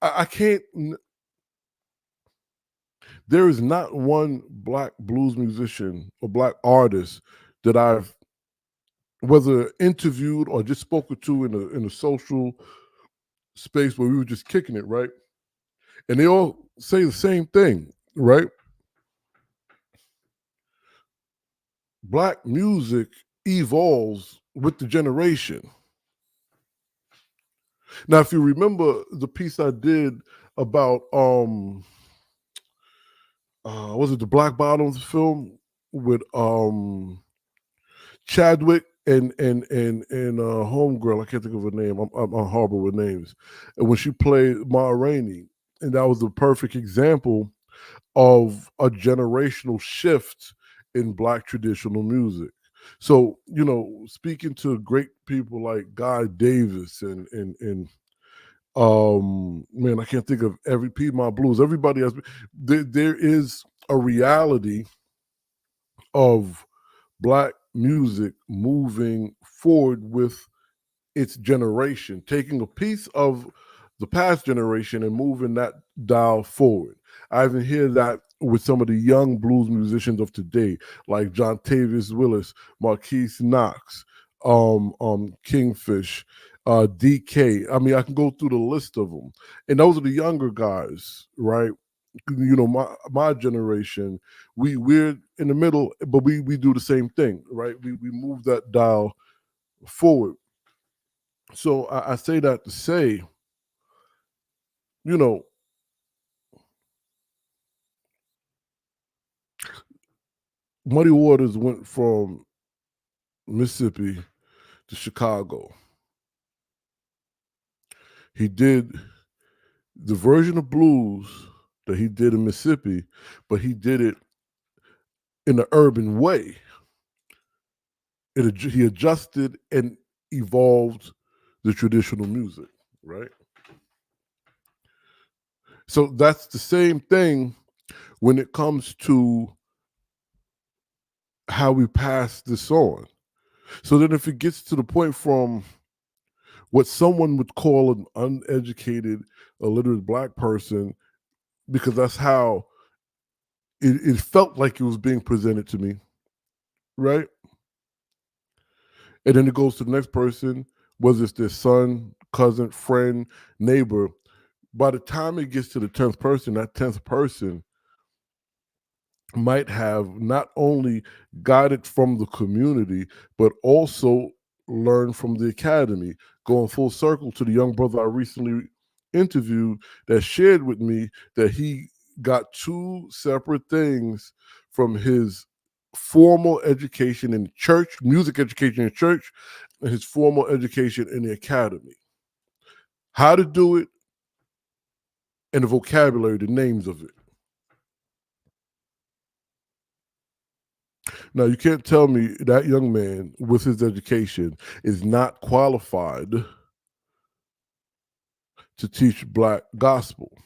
S1: I can't, there is not one black blues musician or black artist that I've whether interviewed or just spoken to in a social space where we were just kicking it, right? And they all say the same thing, right? Black music evolves with the generation. Now, if you remember the piece I did about was it the Black Bottoms film with Chadwick and homegirl, I can't think of her name. I'm horrible with names. And when she played Ma Rainey, and that was the perfect example of a generational shift in black traditional music. So, you know, speaking to great people like Guy Davis and man, I can't think of every Piedmont Blues. Everybody has there is a reality of black music moving forward with its generation, taking a piece of the past generation and moving that dial forward. I even hear that with some of the young blues musicians of today, like John Tavius Willis, Marquise Knox, Kingfish, DK. I mean, I can go through the list of them, and those are the younger guys, right? You know, my generation, we're in the middle, but we do the same thing, right? We move that dial forward. So I say that to say, you know, Muddy Waters went from Mississippi to Chicago. He did the version of blues that he did in Mississippi, but he did it in an urban way. He adjusted and evolved the traditional music, right? So that's the same thing when it comes to how we pass this on. So then if it gets to the point from what someone would call an uneducated, illiterate black person, because that's how it felt like it was being presented to me, right? And then it goes to the next person, whether it's their son, cousin, friend, neighbor. By the time it gets to the 10th person, that 10th person might have not only got it from the community, but also learned from the academy. Going full circle to the young brother I recently interviewed that shared with me that he got two separate things from his formal education in church, music education in church, and his formal education in the academy. How to do it and the vocabulary, the names of it. Now, you can't tell me that young man with his education is not qualified to teach black gospel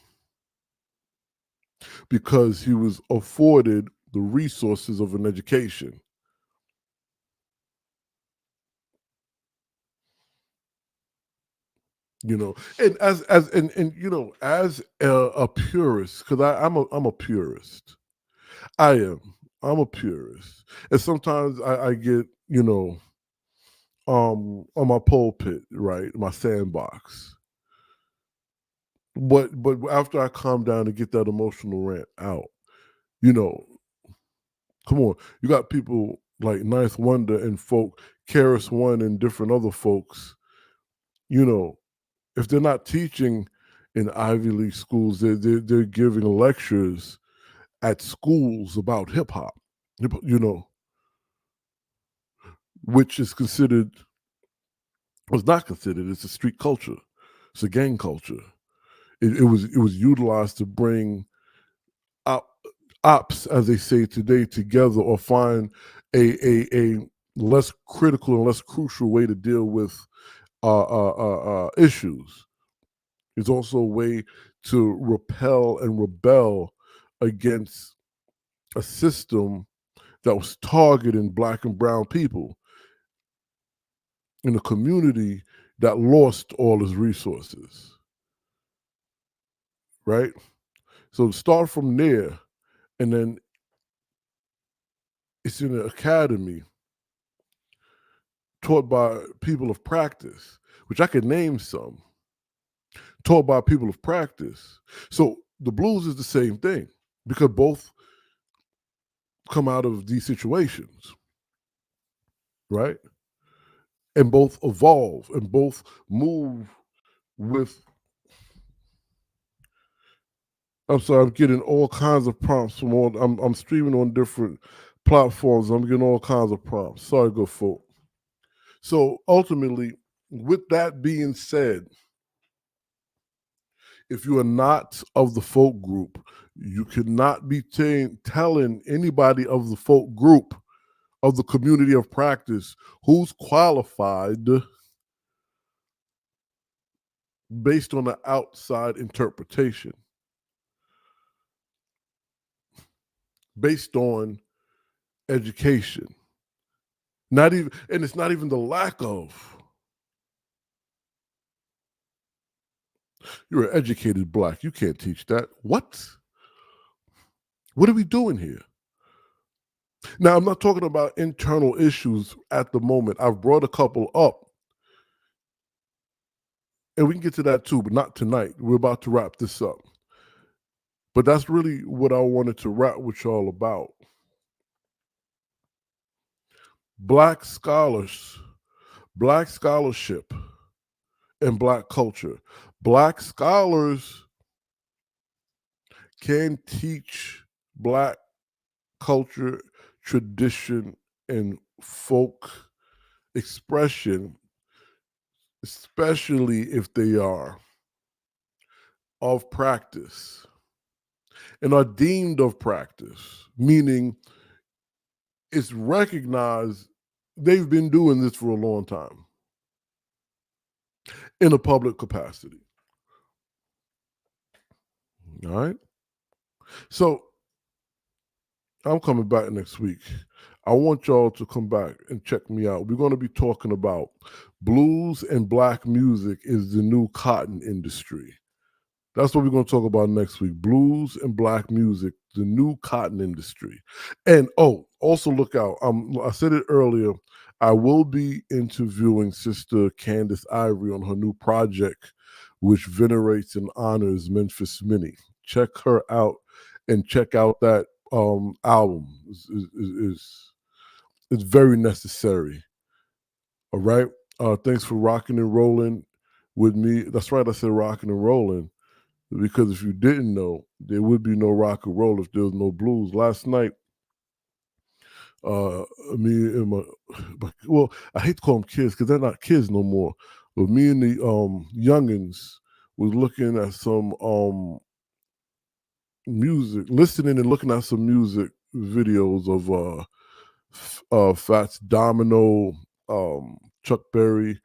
S1: because he was afforded the resources of an education. You know, and as you know, as a purist, because I'm a purist. I am. I'm a purist, and sometimes I get on my pulpit, right, my sandbox. But after I calm down and get that emotional rant out, you know, come on, you got people like Ninth Wonder and folk, Karis One and different other folks, you know, if they're not teaching in Ivy League schools, they're giving lectures at schools about hip hop, you know, which is considered was not considered. It's a street culture. It's a gang culture. It was utilized to bring op, ops, as they say today, together or find a less critical and less crucial way to deal with issues. It's also a way to repel and rebel against a system that was targeting black and brown people in a community that lost all its resources, right? So start from there, and then it's in an academy taught by people of practice, which I could name some, taught by people of practice. So the blues is the same thing because both come out of these situations, right? And both evolve and both move with. I'm sorry, I'm getting all kinds of prompts from all. I'm streaming on different platforms. I'm getting all kinds of prompts. Sorry, good folk. So ultimately, with that being said, if you are not of the folk group, you cannot be telling anybody of the folk group of the community of practice who's qualified based on the outside interpretation, based on education. Not even, and it's not even the lack of. You're an educated black. You can't teach that. What? What are we doing here? Now, I'm not talking about internal issues at the moment. I've brought a couple up, and we can get to that too, but not tonight. We're about to wrap this up. But that's really what I wanted to wrap with y'all about. Black scholars, black scholarship and Black culture. Black scholars can teach Black culture, tradition, and folk expression, especially if they are of practice and are deemed of practice, meaning it's recognized they've been doing this for a long time in a public capacity. All right. So I'm coming back next week. I want y'all to come back and check me out. We're going to be talking about blues and Black music is the new cotton industry. That's what we're going to talk about next week. Blues and Black music, the new cotton industry. And also look out. I said it earlier. I will be interviewing Sister Candace Ivory on her new project, which venerates and honors Memphis Minnie. Check her out and check out that album. It's very necessary. All right. Thanks for rocking and rolling with me. That's right. I said rocking and rolling. Because if you didn't know, there would be no rock and roll if there was no blues. Last night, me and well, I hate to call them kids because they're not kids no more. But me and the youngins was looking at some music, listening and looking at some music videos of Fats Domino, Chuck Berry,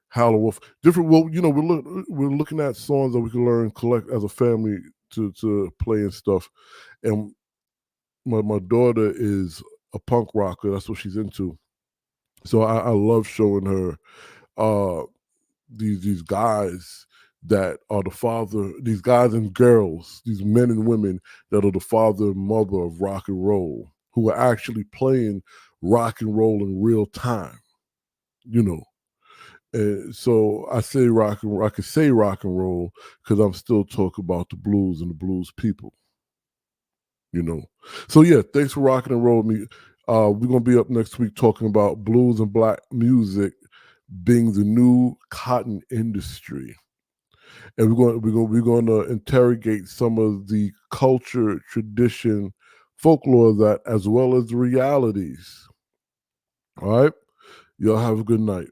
S1: Howlin' Wolf, different. Well, we're looking at songs that we can learn, collect as a family to play and stuff. And my daughter is a punk rocker. That's what she's into. So I love showing her uh, these guys that are the father, these guys and girls, these men and women that are the father and mother of rock and roll, who are actually playing rock and roll in real time. You know, so I say I could say rock and roll because I'm still talking about the blues and the blues people, you know. So yeah, thanks for rocking and rolling me. We're gonna be up next week talking about blues and Black music being the new cotton industry, and we're going to interrogate some of the culture, tradition, folklore of that, as well as the realities. All right, y'all have a good night.